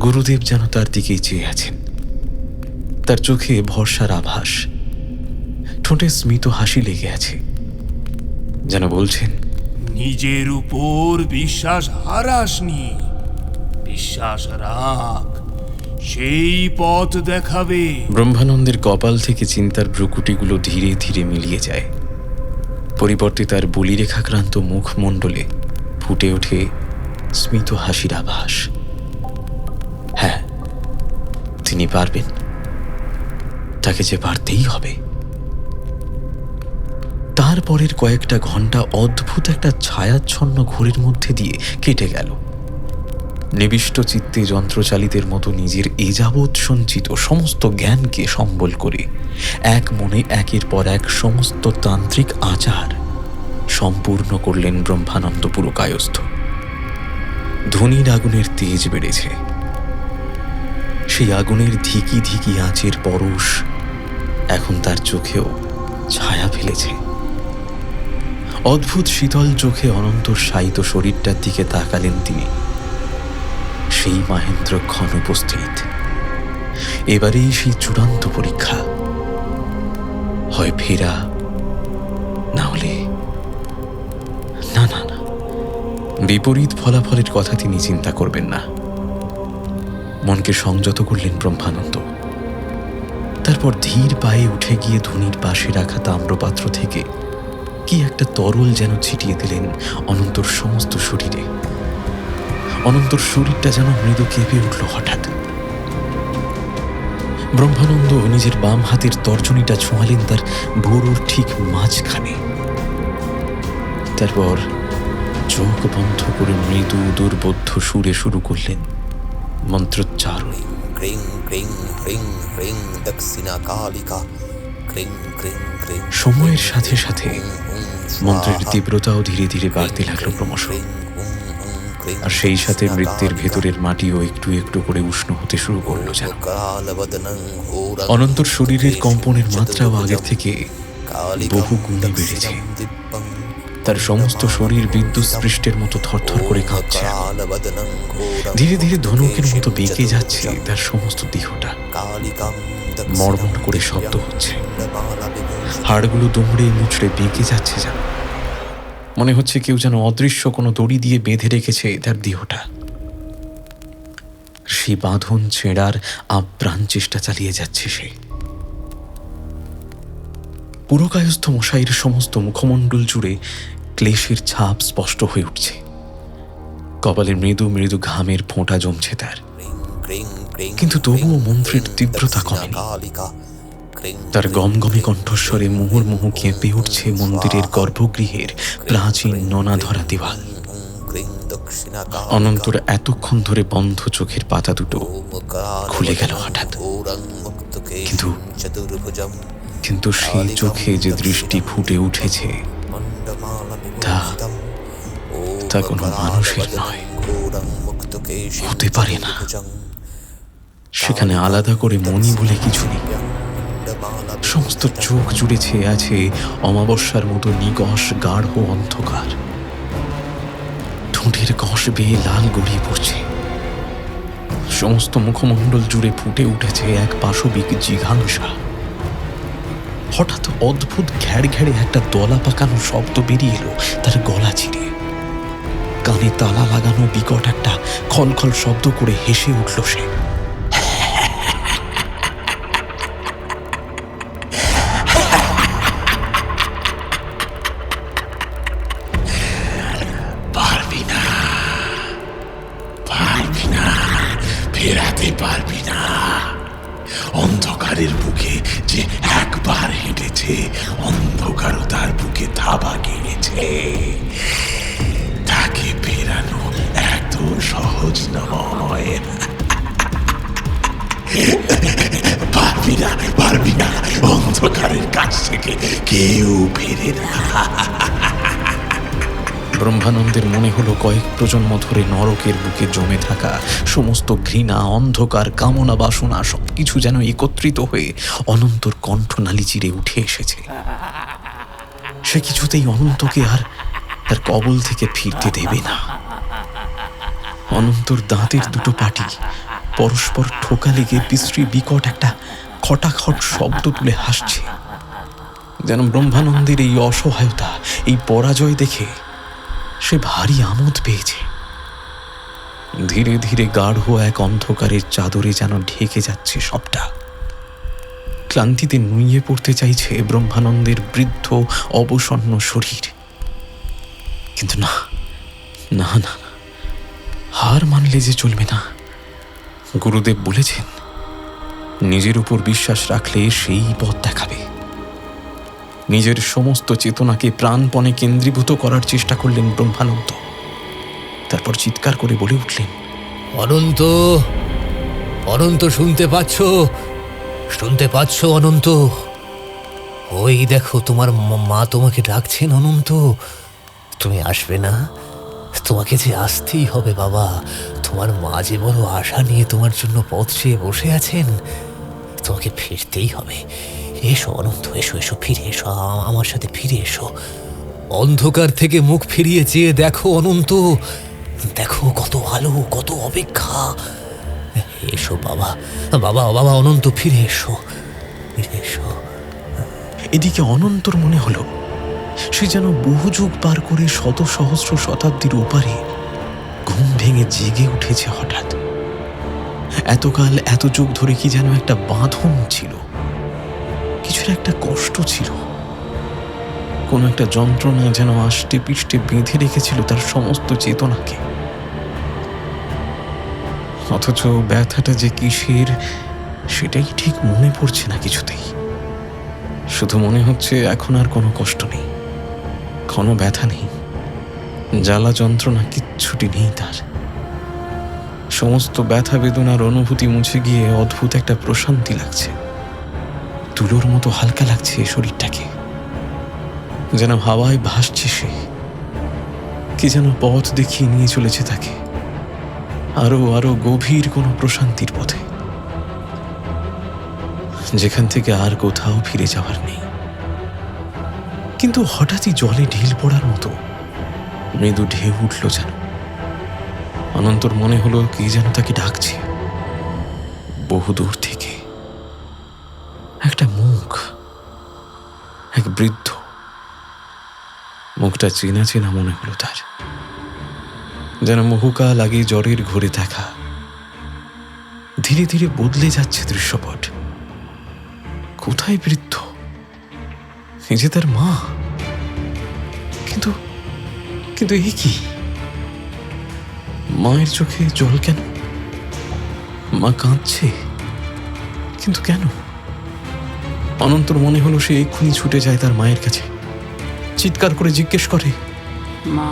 গুরুদেব যেন তার দিকেই চেয়ে আছেন। তার চোখে ভরসার আভাস, ঠোঁটে স্মিত হাসি লেগে আছে, যেন বলছেন, নিজের উপর বিশ্বাস হারাসনি। বিশ্বাস রাখ, সেই পথ দেখাবে। ব্রহ্মানন্দের কপাল থেকে চিন্তার ভ্রুকুটিগুলো ধীরে ধীরে মিলিয়ে যায়। পরিবর্তে তার বলিরেখাক্রান্ত মুখমণ্ডলে ফুটে ওঠে স্মিত হাসির আভাস। হ্যাঁ, তিনি পারবেন। তাকে যে পারতেই হবে। তারপরের কয়েকটা ঘন্টা অদ্ভুত একটা ছায়াচ্ছন্ন ঘোরের মধ্যে দিয়ে কেটে গেল। নিবিষ্ট চিত্তে যন্ত্রচালিতের মতো নিজের এ যাবৎ সঞ্চিত সমস্ত জ্ঞানকে সম্বল করে এক মনে একের পর এক সমস্ত তান্ত্রিক আচার সম্পূর্ণ করলেন ব্রহ্মানন্দ পুরকায়স্থ। ধ্বনির আগুনের তেজ বেড়েছে। সেই আগুনের ধিকি ধিকি আঁচের পরশ এখন তার চোখেও ছায়া ফেলেছে। অদ্ভুত শীতল চোখে অনন্তর শায়িত শরীরটার দিকে তাকালেন তিনি। সেই মাহেন্দ্রক্ষণ উপস্থিত। এবারেই সেই চূড়ান্ত পরীক্ষা। হয় ফেরা, না হলে না না না, বিপরীত ফলাফলের কথা তিনি চিন্তা করবেন না। মনকে সংযত করলেন ব্রহ্মানন্দ। তারপর ধীর পায়ে উঠে গিয়ে ধুনির পাশে রাখা তাম্রপাত্র থেকে কি একটা তরল যেন ছিটিয়ে দিলেন অনন্তর সমস্ত শরীরে। অনন্তর শরীরটা যেন মৃদু কেঁপে উঠল হঠাৎ। ব্রহ্মানন্দ নিজের বাম হাতের তর্জনীটা ছোঁয়ালেন তার ভুরুর ঠিক মাঝখানে। তারপর চোখ বন্ধ করে মৃদু দুর্বোধ্য সুরে শুরু করলেন মন্ত্রোচ্চারণ। ক্রিং ক্রিং হ্রিং হ্রিং দক্ষিণা কালিকা ক্রিং ক্রিং ক্রিং। সময়ের সাথে সাথে মন্ত্রের তীব্রতাও ধীরে ধীরে বাড়তে লাগলো ক্রমশ। আর সেই সাথে মৃত্যুর ভেতরের মাটিও একটু একটু করে উষ্ণ হতে শুরু করলো যেন। অনন্তর শরীরের কম্পনের মাত্রাও আগের থেকে বহু গুণে বেড়েছে। তার সমস্ত শরীর বিদ্যুৎ স্পৃষ্টের মতো থরথর করে কাঁপছে। ধীরে ধীরে ধনুকের মতো বেঁকে যাচ্ছে তার সমস্ত দেহটা। মড়মড় করে শব্দ হচ্ছে। হাড়গুলো দুমড়ে মুচড়ে বেঁকে যাচ্ছে যেন। মনে হচ্ছে কেউ যেন অদৃশ্য কোনো দড়ি দিয়ে বেঁধে রেখেছে তার দেহটা। সেই বাঁধন ছেঁড়ার আপ্রাণ চেষ্টা চালিয়ে যাচ্ছে সে। পুরকায়স্থ মশাইয়ের সমস্ত মুখমণ্ডল জুড়ে ক্লেশের ছাপ স্পষ্ট হয়ে উঠছে। কপালে মৃদু মৃদু ঘামের ফোঁটা জমছে তার। কিন্তু তবুও মন্ত্রের তীব্রতা কমেনি। তার গমগমে কণ্ঠস্বরে মুহুর্মুহু কেঁপে উঠছে মন্দিরের গর্ভগৃহের প্রাচীন নোনা ধরা দেওয়াল। दक्षिणकालिका অনন্তর এতক্ষণ ধরে বন্ধ চোখের পাতা দুটো খুলে গেল হঠাৎ। কিন্তু কিন্তু সেই চোখে যে দৃষ্টি ফুটে উঠেছে তা কোনো মানুষের নয়, হতে পারে না। সেখানে আলাদা করে মনি বলে কিছু নেই। সমস্ত চোখ জুড়ে ছেয়ে আছে অমাবস্যার মতো নিকষ গাঢ় অন্ধকার। ঠোঁটের কষ বেয়ে লাল গড়িয়ে পড়ছে। সমস্ত মুখমণ্ডল জুড়ে ফুটে উঠেছে এক পাশবিক জিঘাংসা। হঠাৎ অদ্ভুত ঘ্যাড় ঘ্যাড়ে একটা দলা পাকানো শব্দ বেরিয়ে এলো তার গলা চিরে। কানে তালা লাগানো বিকট একটা খলখল শব্দ করে হেসে উঠল সে। পারবি না, পারবি না, ফেরাতে পারবি না। অন্ধকারের বুকে যে একবার হেঁটেছে, অন্ধকারও তার বুকে থাবা গেড়েছে। তাকে ফেরানো এত সহজ নয়। পারবি না, পারবি না। অন্ধকারের কাছ থেকে কেউ ফেরে না। ব্রহ্মানন্দের মনে হলো কয়েক প্রজন্ম ধরে নরকের বুকে জমে থাকা সমস্ত ঘৃণা, অন্ধকার, কামনা, বাসনা সবকিছু যেন একত্রিত হয়ে অনন্তর কণ্ঠনালী চিরে উঠে এসেছে। সে কিছুতেই অনন্তকে আর তার কবল থেকে ফিরতে দেবে না। অনন্তর দাঁতের দুটো পাটি পরস্পর ঠোকা লেগে বিশ্রী বিকট একটা খটাখট শব্দ তুলে হাসছে। যেন ব্রহ্মানন্দের এই অসহায়তা, এই পরাজয় দেখে সে ভারী আমোদ পেয়েছে। ধীরে ধীরে গাঢ় এক অন্ধকারের চাদরে যেন ঢেকে যাচ্ছে সবটা। ক্লান্তিতে নুইয়ে পড়তে চাইছে ব্রহ্মানন্দের বৃদ্ধ অবসন্ন শরীর। কিন্তু না না না, হার মানলে যে চলবে না। গুরুদেব বলেছেন, নিজের উপর বিশ্বাস রাখলে সেই পথ দেখাবে। নিজের সমস্ত চেতনাকে প্রাণপণে কেন্দ্রীভূত করার চেষ্টা করলেন ব্রহ্মানন্দ। তারপর চিৎকার করে বলে উঠলেন, অনন্ত, অনন্ত, শুনতে পাচ্ছ? শুনতে পাচ্ছ অনন্ত? ওই দেখো, তোমার মা তোমাকে ডাকছেন অনন্ত। তুমি আসবে না? তোমাকে যে আসতেই হবে বাবা। তোমার মা যে বড় আশা নিয়ে তোমার জন্য পথ চেয়ে বসে আছেন। তোমাকে ফিরতেই হবে। এসো অনন্ত, এসো, এসো, ফিরে এসো, আমার সাথে ফিরে এসো। অন্ধকার থেকে মুখ ফিরিয়ে চেয়ে দেখো অনন্ত, দেখো কত আলো, কত অপেক্ষা। এসো বাবা, বাবা, বাবা, অনন্ত, ফিরে এসো, ফিরে এসো। এদিকে অনন্তর মনে হলো সে যেন বহু যুগ পার করে শত সহস্র শতাব্দীর ওপারে ঘুম ভেঙে জেগে উঠেছে হঠাৎ। এতকাল এত যুগ ধরে কি যেন একটা বাঁধন ছিল, কিছুর একটা কষ্ট ছিল, কোন একটা যন্ত্রণা যেন আষ্টে পিষ্টে বেঁধে রেখেছিল তার সমস্ত চেতনাকে। অথচ ব্যথাটা যে কিসের সেটাই ঠিক মনে পড়ছে না কিছুতেই। শুধু মনে হচ্ছে এখন আর কোনো কষ্ট নেই, কোনো ব্যথা নেই, জ্বালা যন্ত্রণা কিচ্ছুটি নেই তার। সমস্ত ব্যথা বেদনার অনুভূতি মুছে গিয়ে অদ্ভুত একটা প্রশান্তি লাগছে। তুলোর মতো হালকা লাগছে শরীরটাকে, যেন হাওয়ায় ভাসছে সে। কি যেন পথ দেখিয়ে নিয়ে চলেছে তাকে আরো আরো গভীর কোনো প্রশান্তির পথে, যেখান থেকে আর কোথাও ফিরে যাওয়ার নেই। কিন্তু হঠাৎই জলে ঢিল পড়ার মতো মৃদু ঢেউ উঠল যেন। অনন্তর মনে হলো কে যেন তাকে ডাকছে বহুদূর থেকে। একটা মুখ, এক বৃদ্ধ। মুখটা চেনা চেনা মনে হলো তার, যেন বহুকাল আগে জ্বরের ঘোরে দেখা। ধীরে ধীরে বদলে যাচ্ছে দৃশ্যপট। কোথায় বৃদ্ধ? এই যে তার মা। কিন্তু কিন্তু এ কি? মায়ের চোখে জল কেন? মা কাঁদছে, কিন্তু কেন? অনন্তর মনে হলো সে এক্ষুনি ছুটে যায় তার মায়ের কাছে, চিৎকার করে জিজ্ঞেস করে, মা,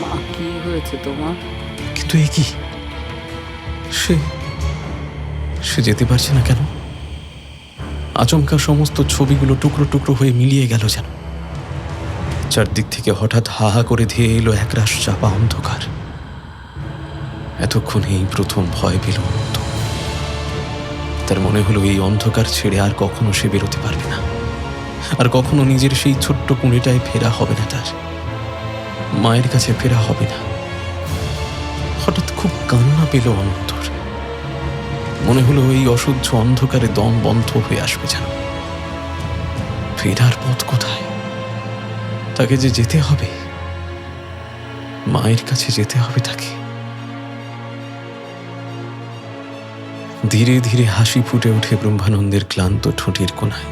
মা, কি হয়েছে তোমার? কিন্তু এ কি, সে সে যেতে পারছে না কেন? আচমকা সমস্ত ছবিগুলো টুকরো টুকরো হয়ে মিলিয়ে গেল যেন। চারদিক থেকে হঠাৎ হাহা করে ধেয়ে এলো একরাশ চাপা অন্ধকার। এতক্ষণে এই প্রথম ভয় পেল অনন্ত। তার মনে হলো এই অন্ধকার ছেড়ে আর কখনো সে বেরোতে পারবে না, আর কখনো নিজের সেই ছোট্ট কুঁড়িটায় ফেরা হবে না, তার মায়ের কাছে ফেরা হবে না। হঠাৎ খুব কান্না পেল অনন্তর। মনে হলো এই অসহ্য অন্ধকারে দম বন্ধ হয়ে আসবে যেন। ফেরার পথ কোথায়? তাকে যে যেতে হবে, মায়ের কাছে যেতে হবে তাকে। ধীরে ধীরে হাসি ফুটে ওঠে ব্রহ্মানন্দের ক্লান্ত ঠোঁটের কোণায়।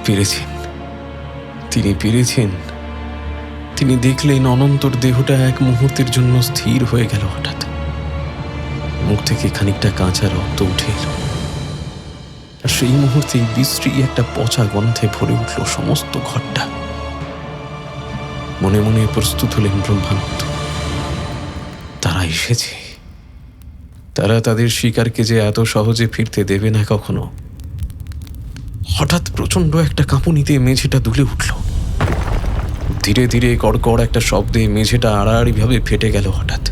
পেরেছেন, তিনি পেরেছেন। তিনি দেখলেন অনন্তর দেহটা এক মুহূর্তের জন্য স্থির হয়ে গেল। হঠাৎ মুখ থেকে খানিকটা কাঁচা রক্ত উঠে এলো, আর সেই মুহূর্তেই বিশ্রী একটা পচা গন্ধে ভরে উঠল সমস্ত ঘরটা। মনে মনে প্রস্তুত হলেন ব্রহ্মানন্দ। তারা এসেছে, তারা তাদের শিকারকে যে এত সহজে ফিরতে দেবে না কখনো। হঠাৎ প্রচন্ড একটা কাঁপুনিতে মেঝেটা দুলে উঠল। ধীরে ধীরে কড়কড় একটা শব্দে মেঝেটা আড়াআড়িভাবে ফেটে গেল। হঠাৎ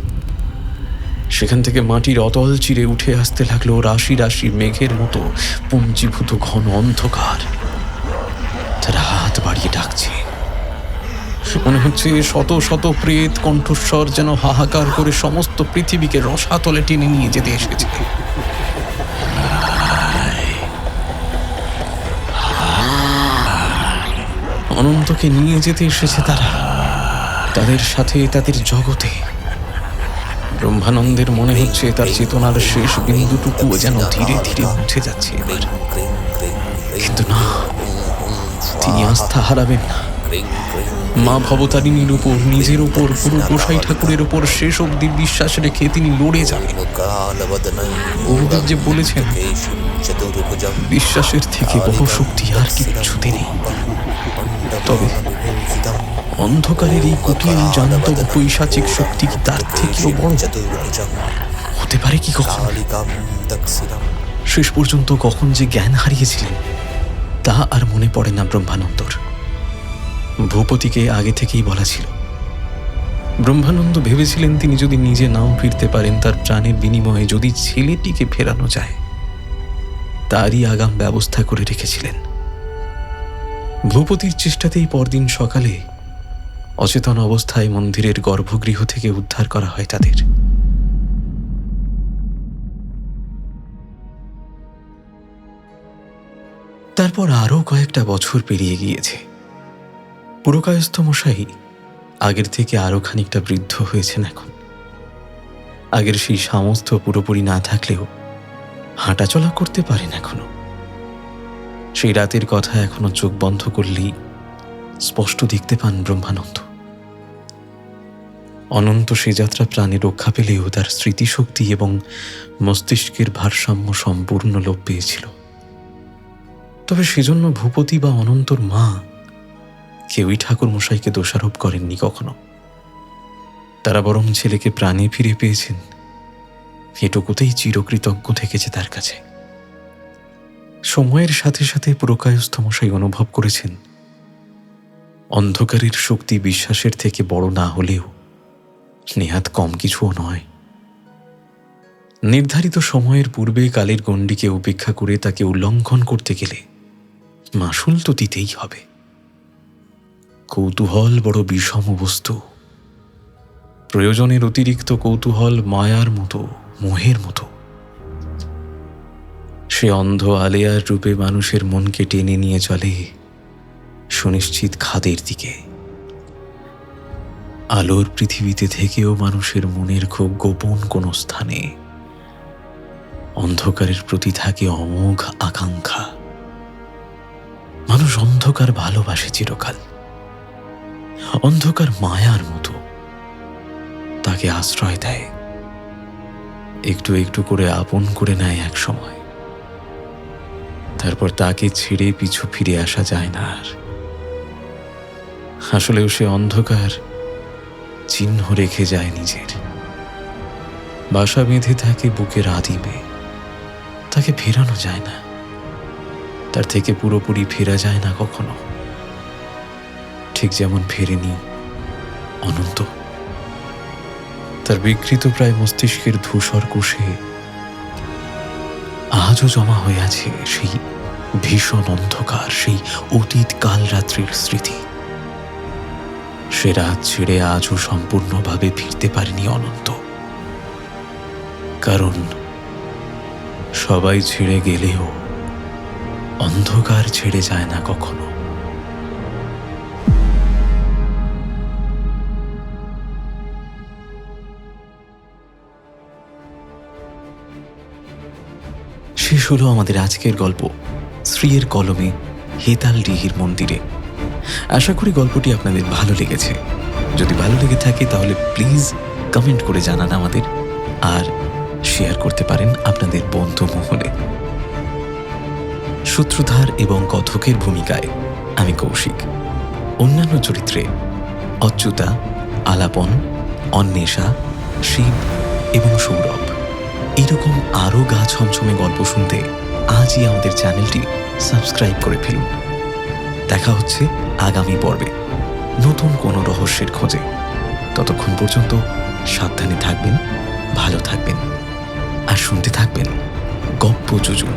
সেখান থেকে মাটির অতল চিরে উঠে আসতে লাগলো রাশি রাশি মেঘের মতো পুঞ্জীভূত ঘন অন্ধকার। তারা হাত বাড়িয়ে ডাকছে। মনে হচ্ছে শত শত প্রেত কণ্ঠস্বর যেন হাহাকার করে সমস্ত পৃথিবীকে রসাতলে টেনে নিয়ে যেতে এসেছে। অনন্তকে নিয়ে যেতে এসেছে তারা, তাদের সাথে তাদের জগতে। ব্রহ্মানন্দের মনে হচ্ছে তার চেতনার শেষ বিন্দুটুকুও যেন ধীরে ধীরে মুছে যাচ্ছে এবার। কিন্তু না, তিনি আস্থা হারাবেন না। মা ভবতারিণীর উপর, নিজের উপর, পুরো গোসাই ঠাকুরের উপর শেষ অবধি বিশ্বাস রেখে তিনি লড়ে যাবেন। গুরুদেব যে বলেছেন, বিশ্বাসের থেকে বড় শক্তি আর কিচ্ছুতে নেই। তবে অন্ধকারের এই কুটিল জান্তব পৈশাচিক শক্তি কি তার থেকেও বড় হতে পারে কি কখনো? শেষ পর্যন্ত কখন যে জ্ঞান হারিয়েছিলেন তা আর মনে পড়ে না ব্রহ্মানন্দর। ভূপতিকে আগে থেকেই বলা ছিল। ব্রহ্মানন্দ ভেবেছিলেন তিনি যদি নিজে নাও ফিরতে পারেন, তার প্রাণের বিনিময়ে যদি ছেলেটিকে ফেরানো যায়, তারই আগাম ব্যবস্থা করে রেখেছিলেন। ভূপতির চেষ্টাতেই পরদিন সকালে অচেতন অবস্থায় মন্দিরের গর্ভগৃহ থেকে উদ্ধার করা হয় তাদের। তারপর আরও কয়েকটা বছর পেরিয়ে গিয়েছে। পুরকায়স্থ মশাই আগের থেকে আরো খানিকটা বৃদ্ধ হয়েছেন এখন। আগের সেই সামর্থ্য পুরোপুরি না থাকলেও হাঁটাচলা করতে পারেন এখনো। সেই রাতের কথা এখনো চোখ বন্ধ করলেই স্পষ্ট দেখতে পান ব্রহ্মানন্দ। অনন্ত সে যাত্রা প্রাণে রক্ষা পেলেও তার স্মৃতিশক্তি এবং মস্তিষ্কের ভারসাম্য সম্পূর্ণ লোপ পেয়েছিল। তবে সেজন্য ভূপতি বা অনন্তর মা কেউই ঠাকুর মশাইকে দোষারোপ করেননি কখনো। তারা বরং ছেলেকে প্রাণে ফিরে পেয়েছেন এটুকুতেই চিরকৃতজ্ঞ থেকেছে তার কাছে। সময়ের সাথে সাথে পুরকায়স্থ মশাই অনুভব করেছেন অন্ধকারের শক্তি বিশ্বাসের থেকে বড় না হলেও নেহাত কম কিছুও নয়। নির্ধারিত সময়ের পূর্বে কালের গণ্ডিকে উপেক্ষা করে তাকে উল্লঙ্ঘন করতে গেলে মাশুল তো দিতেই হবে। কৌতূহল বড় বিষম বস্তু। প্রয়োজনের অতিরিক্ত কৌতূহল মায়ার মতো, মোহের মতো। সে অন্ধ আলেয়ার রূপে মানুষের মনকে টেনে নিয়ে চলে সুনিশ্চিত খাদের দিকে। আলোর পৃথিবীতে থেকেও মানুষের মনের খুব গোপন কোনো স্থানে অন্ধকারের প্রতি থাকে অমোঘ আকাঙ্ক্ষা। মানুষ অন্ধকার ভালোবাসে চিরকাল। অন্ধকার মায়ার মতো তাকে আশ্রয় দেয়, একটু একটু করে আপন করে নেয় এক সময়। তারপর তাকে ছেড়ে পিছু ফিরে আসা যায় না আর। আসলেও সে অন্ধকার চিহ্ন রেখে যায় নিজের, বাসা বেঁধে থাকে বুকের আদিমে। তাকে ফেরানো যায় না, তার থেকে পুরোপুরি ফেরা যায় না কখনো, ঠিক যেমন ফেরেনি অনন্ত। তার বিকৃত প্রায় মস্তিষ্কের ধূসর কোষে আজও জমা হয়ে আছে সেই ভীষণ অন্ধকার, সেই অতীত কাল রাত্রির স্মৃতি। সে রাত ছেড়ে আজও সম্পূর্ণভাবে ফিরতে পারেনি অনন্ত, কারণ সবাই ছেড়ে গেলেও অন্ধকার ছেড়ে যায় না কখনো। শেষ হলো আমাদের আজকের গল্প শ্রীয়ের কলমে হেতাল ডিহির মন্দিরে। আশা করি গল্পটি আপনাদের ভালো লেগেছে। যদি ভালো লেগে থাকে তাহলে প্লিজ কমেন্ট করে জানান আমাদের, আর শেয়ার করতে পারেন আপনাদের বন্ধু মহলে। সূত্রধার এবং কথকের ভূমিকায় আমি কৌশিক, অন্যান্য চরিত্রে অচ্যুতা, আলাপন, অন্বেষা, শিব এবং সৌরভ। এরকম আরও গা ছমছমে গল্প শুনতে আজই আমাদের চ্যানেলটি সাবস্ক্রাইব করে ফেলুন। দেখা হচ্ছে আগামী পর্বে নতুন কোনো রহস্যের খোঁজে। ততক্ষণ পর্যন্ত সাবধানে থাকবেন, ভালো থাকবেন আর শুনতে থাকবেন গপ্প জুজু।